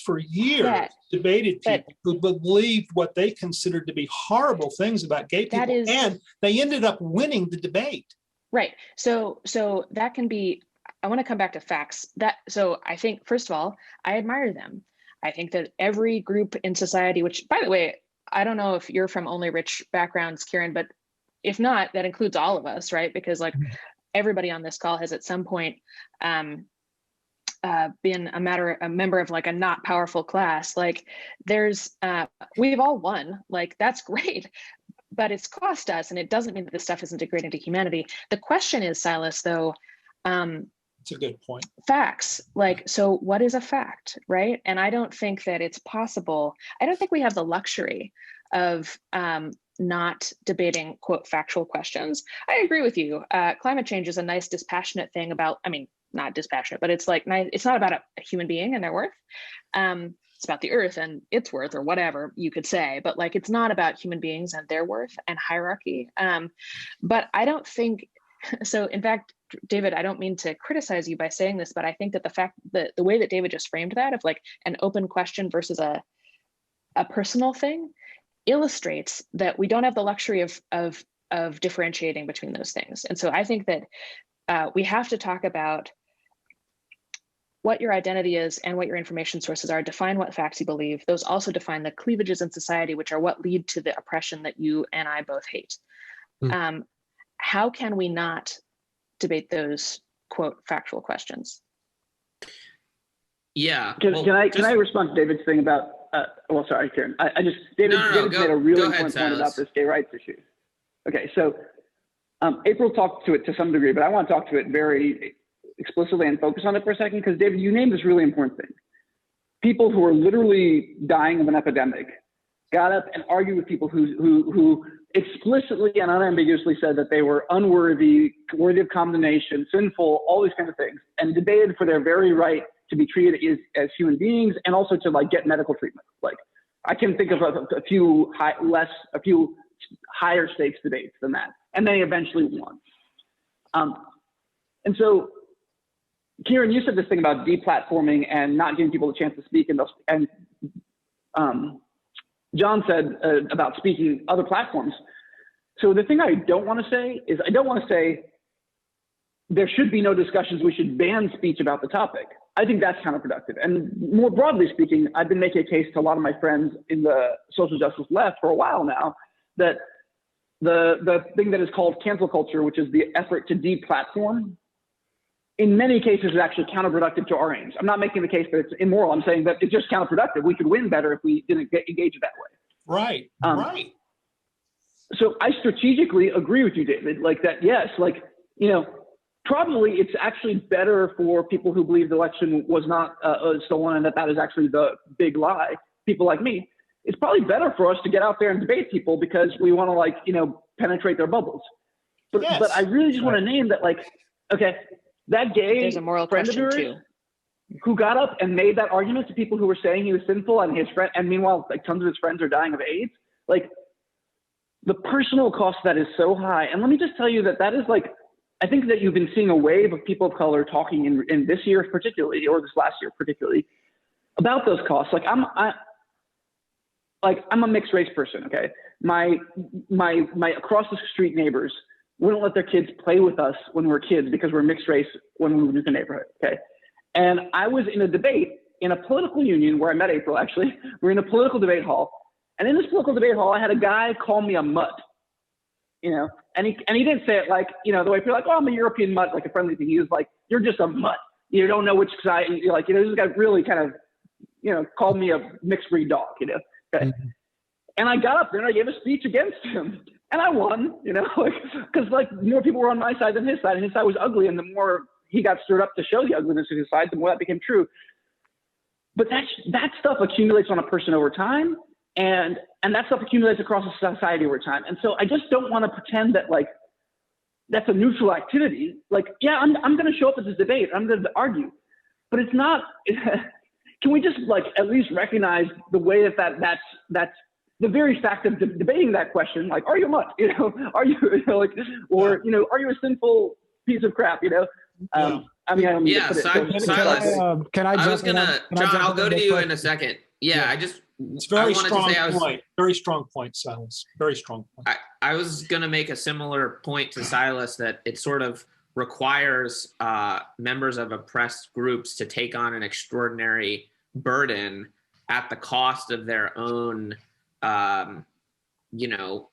for years debated people who believed what they considered to be horrible things about gay people, and they ended up winning the debate. Right. So that can be, I want to come back to facts. So I think, first of all, I admire them. I think that every group in society, which, by the way, I don't know if you're from only rich backgrounds, Ciaran, but if not, that includes all of us, right? Because like everybody on this call has at some point been a member of like a not powerful class. Like we've all won, like that's great, but it's cost us, and it doesn't mean that this stuff isn't degrading to humanity. The question is, Silas, though, it's a good point. Facts, like, so what is a fact, right? And I don't think that it's possible. I don't think we have the luxury of not debating, quote, factual questions. I agree with you. Climate change is a nice dispassionate thing about, I mean, not dispassionate, but it's like, it's not about a human being and their worth. It's about the earth and its worth, or whatever you could say, but like, it's not about human beings and their worth and hierarchy. But I don't think, so in fact, David, I don't mean to criticize you by saying this, but I think that the fact that the way that David just framed that of like an open question versus a personal thing illustrates that we don't have the luxury of differentiating between those things. And so I think that we have to talk about what your identity is and what your information sources are. Define what facts you believe. Those also define the cleavages in society, which are what lead to the oppression that you and I both hate. How can we not debate those, quote, factual questions? Yeah. Can I respond to David's thing about, well, sorry, Ciaran. David made a really important point about this gay rights issue. Okay, so April talked to it to some degree, but I want to talk to it very explicitly and focus on it for a second, because David, you named this really important thing. People who are literally dying of an epidemic got up and argued with people who explicitly and unambiguously said that they were unworthy, worthy of condemnation, sinful, all these kinds of things, and debated for their very right to be treated as human beings, and also to like get medical treatment. Like, I can think of a few higher stakes debates than that, and they eventually won. And so, Ciaran, you said this thing about deplatforming and not giving people a chance to speak, and John said about speaking other platforms. So the thing I don't want to say is I don't want to say there should be no discussions, we should ban speech about the topic. I think that's counterproductive. And more broadly speaking, I've been making a case to a lot of my friends in the social justice left for a while now that the thing that is called cancel culture, which is the effort to deplatform, in many cases is actually counterproductive to our aims. I'm not making the case that it's immoral. I'm saying that it's just counterproductive. We could win better if we didn't engage it that way. Right, right. So I strategically agree with you, David, like that, yes, like, you know, probably it's actually better for people who believe the election was not stolen and that is actually the big lie, people like me. It's probably better for us to get out there and debate people because we want to, like, you know, penetrate their bubbles. But, Yes. but I really just want to name that, like, okay, that gay There's a moral friend of question yours too. who got up and made that argument to people who were saying he was sinful and his friend, and meanwhile, like, tons of his friends are dying of AIDS, like, the personal cost of that is so high. And let me just tell you that is like, I think that you've been seeing a wave of people of color talking in this year particularly, or this last year particularly, about those costs. Like I'm a mixed race person, okay? My across the street neighbors wouldn't let their kids play with us when we were kids because we're mixed race when we moved to the neighborhood, okay? And I was in a debate in a political union where I met April, actually. We're in a political debate hall. And in this political debate hall, I had a guy call me a mutt, you know, and he didn't say it like, you know, the way people are like, oh, I'm a European mutt, like a friendly thing. He was like, you're just a mutt. You don't know which side. You're like, you know, this guy really kind of, you know, called me a mixed breed dog, you know. Okay. Mm-hmm. And I got up there and I gave a speech against him, and I won, you know, like, because like more people were on my side than his side, and his side was ugly, and the more he got stirred up to show the ugliness of his side, the more that became true. But that stuff accumulates on a person over time. And that stuff accumulates across a society over time. And so I just don't want to pretend that, like, that's a neutral activity. Like, yeah, I'm going to show up at this debate. I'm going to argue. But it's not, can we just, like, at least recognize the way that's the very fact of debating that question, like, are you a mutt? You know, are you, you know, like, or, you know, are you a sinful piece of crap, you know? I mean, I don't mean to put it. Silas, can I was going to, John, I'll go to you in a second. Yeah, It's very strong point. Very strong point, Silas. Very strong point. I was going to make a similar point to Silas that it sort of requires members of oppressed groups to take on an extraordinary burden at the cost of their own, you know,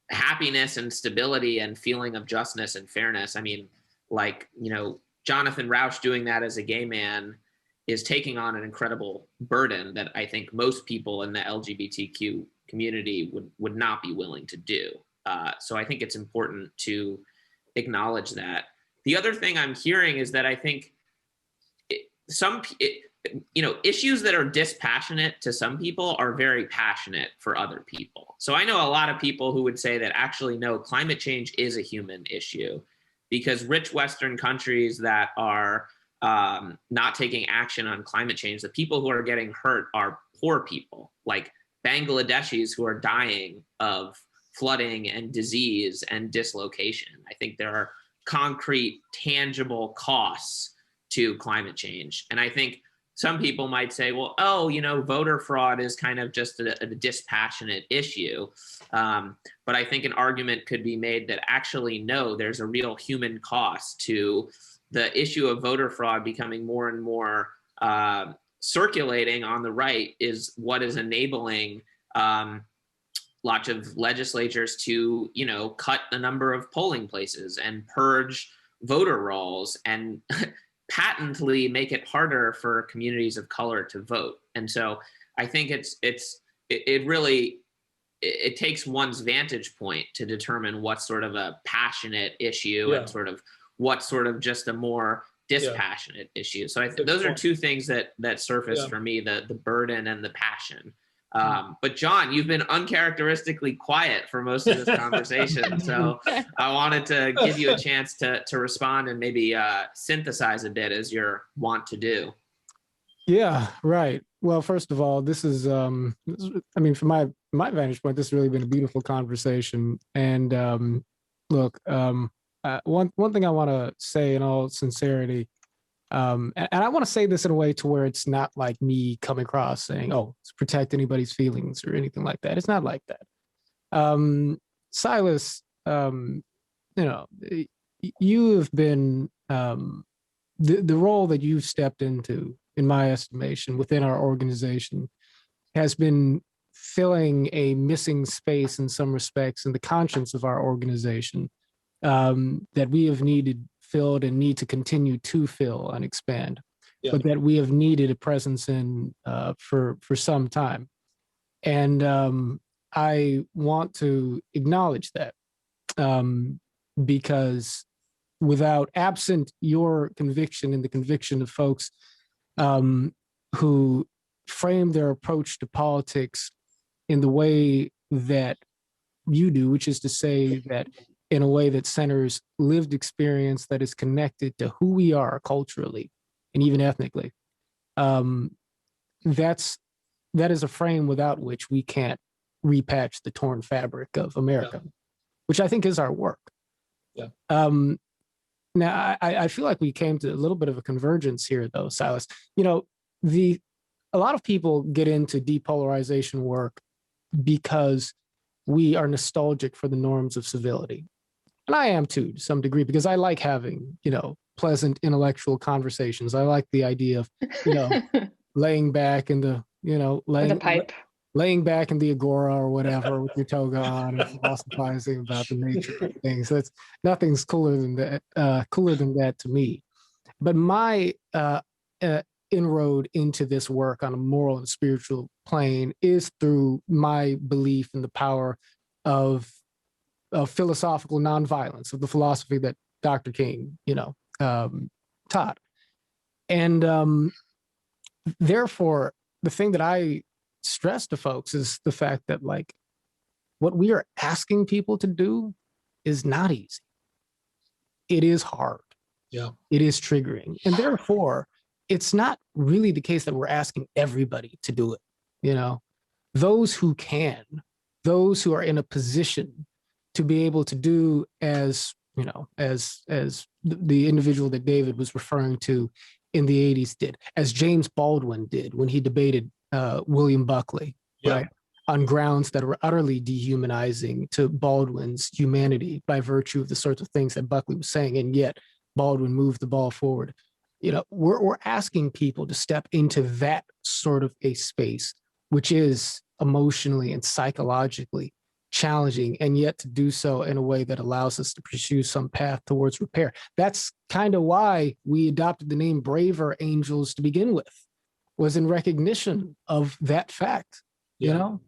happiness and stability and feeling of justness and fairness. I mean, like, you know, Jonathan Rauch doing that as a gay man is taking on an incredible burden that I think most people in the LGBTQ community would not be willing to do. So I think it's important to acknowledge that. The other thing I'm hearing is that I think you know, issues that are dispassionate to some people are very passionate for other people. So I know a lot of people who would say that actually, no, climate change is a human issue, because rich Western countries that are not taking action on climate change, the people who are getting hurt are poor people, like Bangladeshis who are dying of flooding and disease and dislocation. I think there are concrete, tangible costs to climate change. And I think some people might say, well, oh, you know, voter fraud is kind of just a dispassionate issue. But I think an argument could be made that actually, no, there's a real human cost to the issue of voter fraud becoming more and more circulating on the right is what is enabling lots of legislatures to, you know, cut the number of polling places and purge voter rolls and patently make it harder for communities of color to vote. And so I think it really takes one's vantage point to determine what's sort of a passionate issue and sort of what's sort of just a more dispassionate issue. So I think those are two things that surface for me, the burden and the passion. But John, you've been uncharacteristically quiet for most of this conversation. So I wanted to give you a chance to respond and maybe synthesize a bit as you're wont to do. Yeah, right. Well, first of all, this is, I mean, from my vantage point, this has really been a beautiful conversation. And look, one thing I want to say in all sincerity, and I want to say this in a way to where it's not like me coming across saying, "Oh, let's protect anybody's feelings" or anything like that. It's not like that. Silas, you know, you have been the role that you've stepped into, in my estimation, within our organization, has been filling a missing space in some respects in the conscience of our organization, that we have needed filled and need to continue to fill and expand, Yeah. but that we have needed a presence in for some time. And I want to acknowledge that, because without absent your conviction and the conviction of folks who frame their approach to politics in the way that you do, which is to say that in a way that centers lived experience that is connected to who we are culturally and even ethnically, that is a frame without which we can't repatch the torn fabric of America, which I think is our work. Yeah. Now, I feel like we came to a little bit of a convergence here, though, Silas. You know, a lot of people get into depolarization work because we are nostalgic for the norms of civility. And I am too, to some degree, because I like having, pleasant intellectual conversations. I like the idea of, laying back in the, The pipe. laying back in the agora or whatever with your toga on and philosophizing about the nature of things. That's nothing's cooler than that to me. But my inroad into this work on a moral and spiritual plane is through my belief in the power of philosophical nonviolence, of the philosophy that Dr. King, taught. And therefore, the thing that I stress to folks is the fact that, like, what we are asking people to do is not easy. It is hard. Yeah. It is triggering. And therefore, it's not really the case that we're asking everybody to do it. Those who can, those who are in a position to be able to do as the individual that David was referring to in the 80s did, as James Baldwin did when he debated William Buckley, right, on grounds that were utterly dehumanizing to Baldwin's humanity by virtue of the sorts of things that Buckley was saying, and yet Baldwin moved the ball forward. We're asking people to step into that sort of a space, which is emotionally and psychologically challenging, and yet to do so in a way that allows us to pursue some path towards repair. That's kind of why we adopted the name Braver Angels to begin with, was in recognition of that fact, and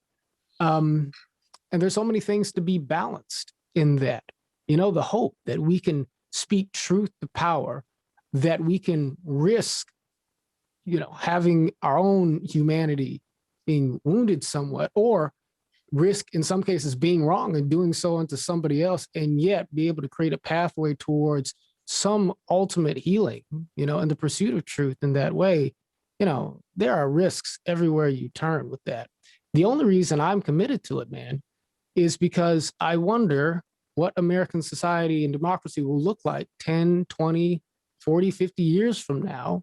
there's so many things to be balanced in that, the hope that we can speak truth to power, that we can risk, having our own humanity being wounded somewhat, or risk in some cases being wrong and doing so unto somebody else, and yet be able to create a pathway towards some ultimate healing, in the pursuit of truth. In that way, there are risks everywhere you turn with that. The only reason I'm committed to it, man, is because I wonder what American society and democracy will look like 10, 20, 40, 50 years from now.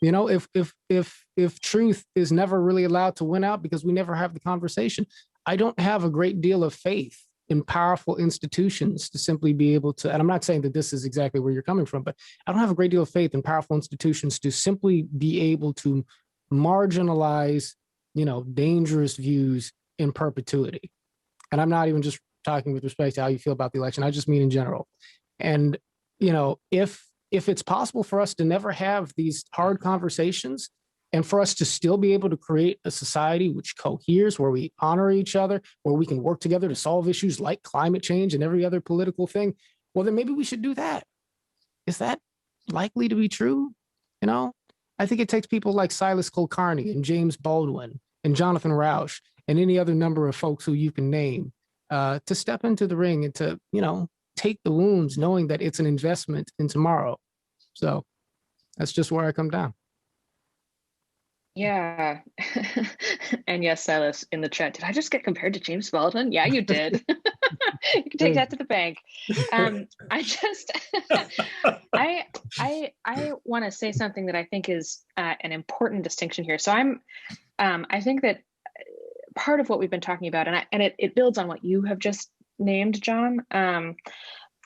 If truth is never really allowed to win out because we never have the conversation. I don't have a great deal of faith in powerful institutions to simply be able to, and I'm not saying that this is exactly where you're coming from, but I don't have a great deal of faith in powerful institutions to simply be able to marginalize, dangerous views in perpetuity. And I'm not even just talking with respect to how you feel about the election. I just mean in general. And, if it's possible for us to never have these hard conversations, and for us to still be able to create a society which coheres, where we honor each other, where we can work together to solve issues like climate change and every other political thing, well, then maybe we should do that. Is that likely to be true? I think it takes people like Silas Kulkarni and James Baldwin and Jonathan Rauch and any other number of folks who you can name to step into the ring and to, take the wounds, knowing that it's an investment in tomorrow. So that's just where I come down. Yeah. And yes, Silas in the chat, did I just get compared to James Baldwin? Yeah, you did. You can take that to the bank. I just, I want to say something that I think is an important distinction here. So I think that part of what we've been talking about, and it builds on what you have just named, John,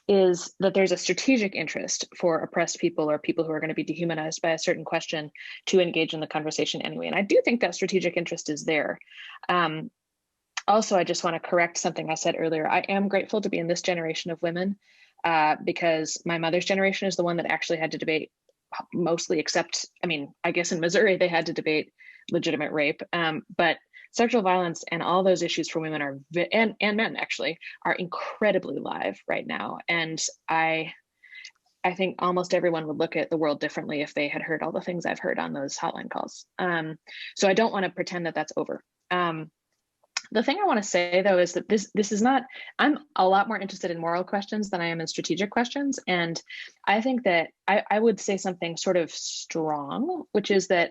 is that there's a strategic interest for oppressed people or people who are going to be dehumanized by a certain question to engage in the conversation anyway. And I do think that strategic interest is there. Also, I just want to correct something I said earlier. I am grateful to be in this generation of women because my mother's generation is the one that actually had to debate mostly, except, I mean, I guess in Missouri, they had to debate legitimate rape. But sexual violence and all those issues for women are, and men actually, are incredibly live right now. And I think almost everyone would look at the world differently if they had heard all the things I've heard on those hotline calls. So I don't want to pretend that that's over. The thing I want to say, though, is that this is not, I'm a lot more interested in moral questions than I am in strategic questions. And I think that I would say something sort of strong, which is that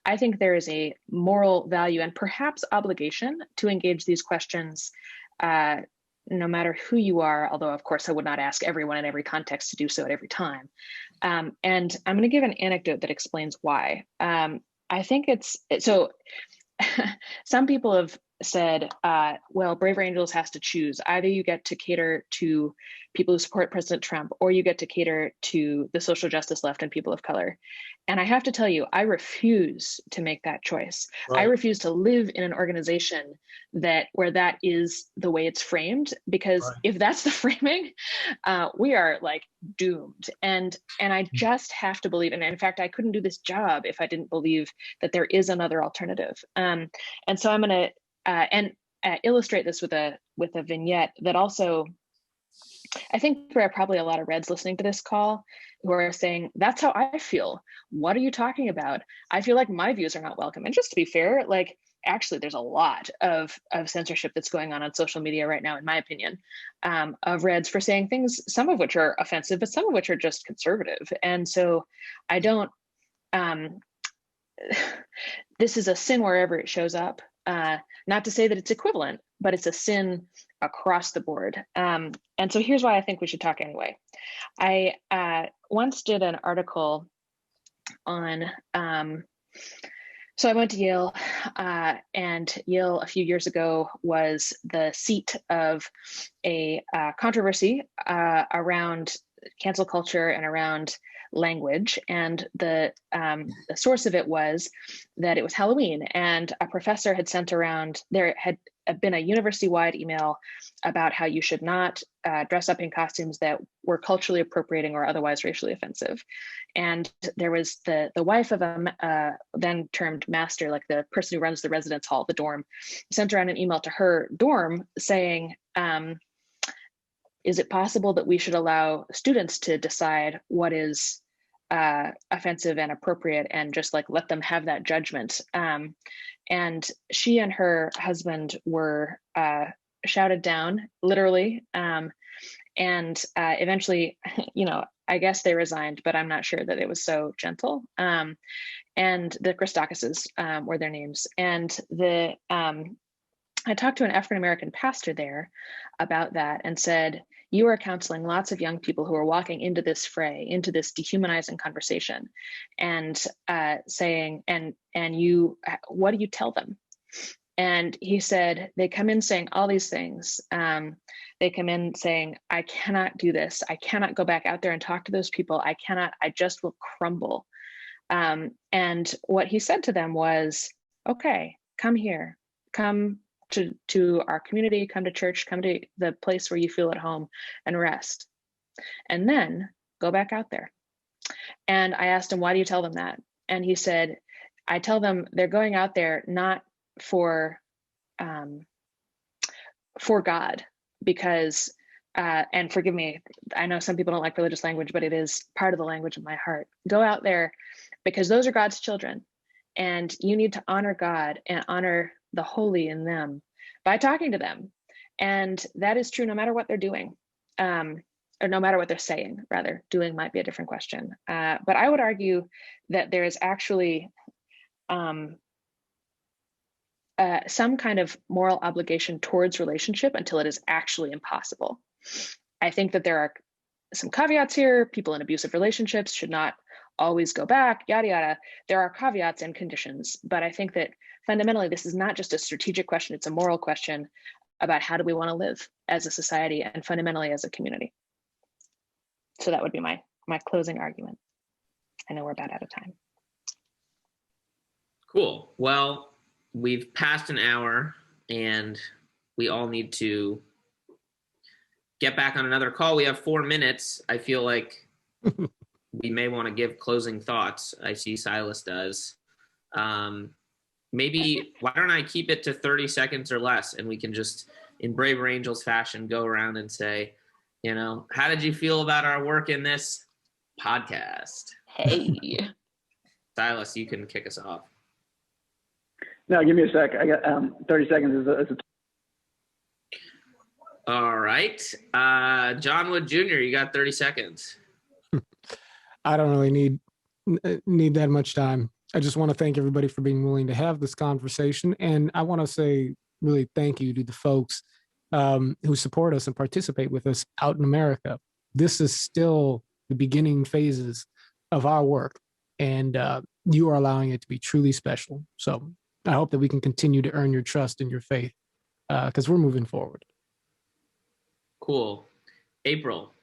I think there is a moral value and perhaps obligation to engage these questions, no matter who you are, although, of course, I would not ask everyone in every context to do so at every time. And I'm going to give an anecdote that explains why. I think so some people have said, well, Braver Angels has to choose. Either you get to cater to people who support President Trump, or you get to cater to the social justice left and people of color. And I have to tell you, I refuse to make that choice. Right. I refuse to live in an organization where that is the way it's framed, because right. If that's the framing, we are like doomed. And I just have to believe, and in fact, I couldn't do this job if I didn't believe that there is another alternative. And so I'm going to illustrate this with a vignette that also, I think there are probably a lot of Reds listening to this call who are saying, that's how I feel. What are you talking about? I feel like my views are not welcome. And just to be fair, like, actually, there's a lot of censorship that's going on social media right now, in my opinion, of Reds for saying things, some of which are offensive, but some of which are just conservative. And so I don't, this is a sin wherever it shows up. Not to say that it's equivalent, but it's a sin across the board. And so here's why I think we should talk anyway. I once did an article on, so I went to Yale, and Yale a few years ago was the seat of a controversy around cancel culture and around language. And the source of it was that it was Halloween, and a professor had sent around, there had been a university-wide email about how you should not dress up in costumes that were culturally appropriating or otherwise racially offensive. And there was the wife of a then termed master, like the person who runs the residence hall, the dorm, sent around an email to her dorm saying, is it possible that we should allow students to decide what is offensive and appropriate, and just like let them have that judgment? And she and her husband were shouted down, literally. And eventually, I guess they resigned, but I'm not sure that it was so gentle. And the Christakises were their names. And I talked to an African-American pastor there about that and said, you are counseling lots of young people who are walking into this fray, into this dehumanizing conversation, and saying, and you, what do you tell them? And he said, they come in saying all these things. They come in saying, I cannot do this. I cannot go back out there and talk to those people. I just will crumble. And what he said to them was, okay, come here, come to our community, come to church, come to the place where you feel at home and rest. And then go back out there. And I asked him, why do you tell them that? And he said, I tell them they're going out there not for God, because, and forgive me, I know some people don't like religious language, but it is part of the language of my heart. Go out there because those are God's children, and you need to honor God and honor the holy in them by talking to them. And that is true no matter what they're doing, or no matter what they're saying, rather. Doing might be a different question. But I would argue that there is actually a some kind of moral obligation towards relationship until it is actually impossible. I think that there are some caveats here. People in abusive relationships should not always go back, yada, yada. There are caveats and conditions, but I think that fundamentally, this is not just a strategic question, it's a moral question about how do we want to live as a society and fundamentally as a community. So that would be my closing argument. I know we're about out of time. Cool. Well, we've passed an hour and we all need to get back on another call. We have 4 minutes. I feel like we may want to give closing thoughts. I see Silas does. Maybe, why don't I keep it to 30 seconds or less, and we can just, in Braver Angels fashion, go around and say, how did you feel about our work in this podcast? Hey. Silas, you can kick us off. No, give me a sec. I got 30 seconds. All right. John Wood Jr., you got 30 seconds. I don't really need that much time. I just want to thank everybody for being willing to have this conversation. And I want to say really thank you to the folks who support us and participate with us out in America. This is still the beginning phases of our work, and you are allowing it to be truly special. So I hope that we can continue to earn your trust and your faith because we're moving forward. Cool. April.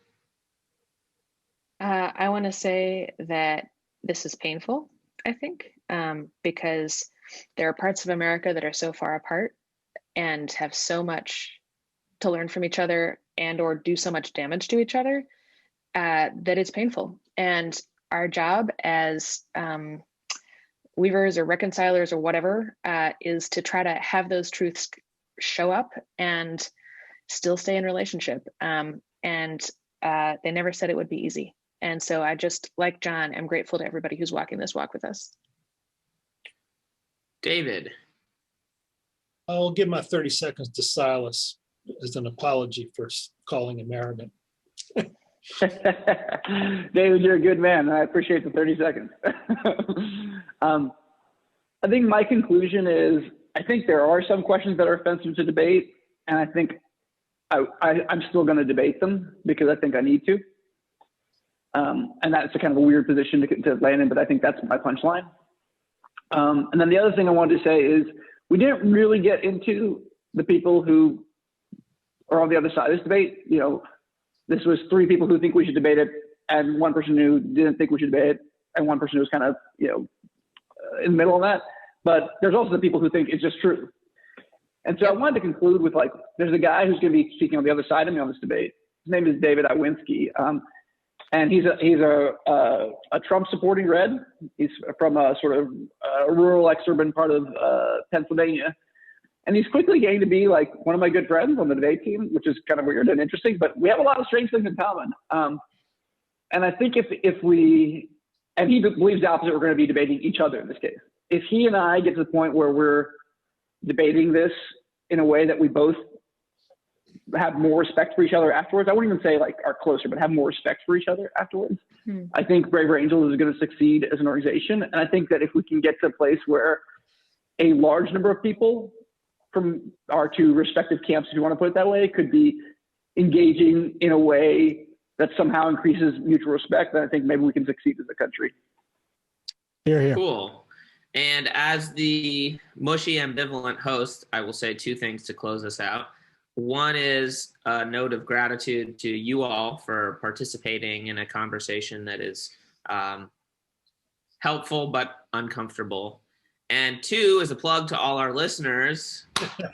I want to say that this is painful, I think, because there are parts of America that are so far apart and have so much to learn from each other and or do so much damage to each other that it's painful. And our job as weavers or reconcilers or whatever is to try to have those truths show up and still stay in relationship. And they never said it would be easy. And so I just, like John, am grateful to everybody who's walking this walk with us. David. I'll give my 30 seconds to Silas as an apology for calling him arrogant. David, you're a good man. I appreciate the 30 seconds. I think my conclusion is, I think there are some questions that are offensive to debate, and I think I'm still going to debate them because I think I need to. And that's a kind of a weird position to land in, but I think that's my punchline. And then the other thing I wanted to say is we didn't really get into the people who are on the other side of this debate. This was 3 people who think we should debate it, and 1 person who didn't think we should debate it, and 1 person who was kind of, in the middle of that. But there's also the people who think it's just true. And so I wanted to conclude with, there's a guy who's going to be speaking on the other side of me on this debate. His name is David Iwinski. And he's a Trump supporting red. He's from a sort of rural exurban part of Pennsylvania. And he's quickly getting to be one of my good friends on the debate team, which is kind of weird and interesting, but we have a lot of strange things in common. And I think and he believes the opposite, we're going to be debating each other in this case. If he and I get to the point where we're debating this in a way that we both have more respect for each other afterwards, I wouldn't even say are closer, but have more respect for each other afterwards. I think Braver Angels is going to succeed as an organization. And I think that if we can get to a place where a large number of people from our 2 respective camps, if you want to put it that way, could be engaging in a way that somehow increases mutual respect, then I think maybe we can succeed as a country. Hear, hear. Cool. And as the mushy ambivalent host, I will say 2 things to close us out. One is a note of gratitude to you all for participating in a conversation that is helpful but uncomfortable. And 2 is a plug to all our listeners.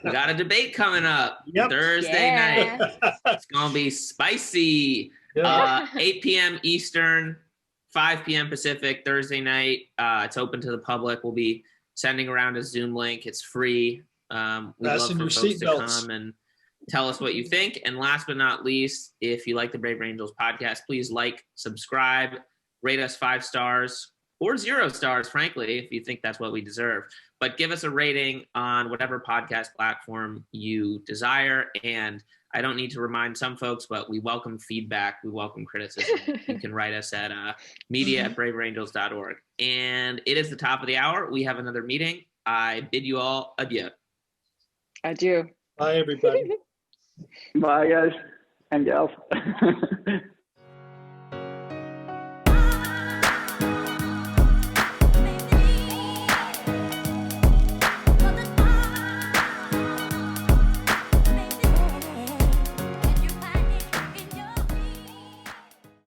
We got a debate coming up Thursday night. It's going to be spicy. 8 p.m. Eastern, 5 p.m. Pacific, Thursday night. It's open to the public. We'll be sending around a Zoom link. It's free. We'd love for folks to come and tell us what you think. And last but not least, if you like the Braver Angels podcast, please subscribe, rate us 5 stars or 0 stars, frankly, if you think that's what we deserve. But give us a rating on whatever podcast platform you desire. And I don't need to remind some folks, but we welcome feedback. We welcome criticism. You can write us at media@braverangels.org. And it is the top of the hour. We have another meeting. I bid you all adieu. I do. Bye, everybody. Bye, guys and gals.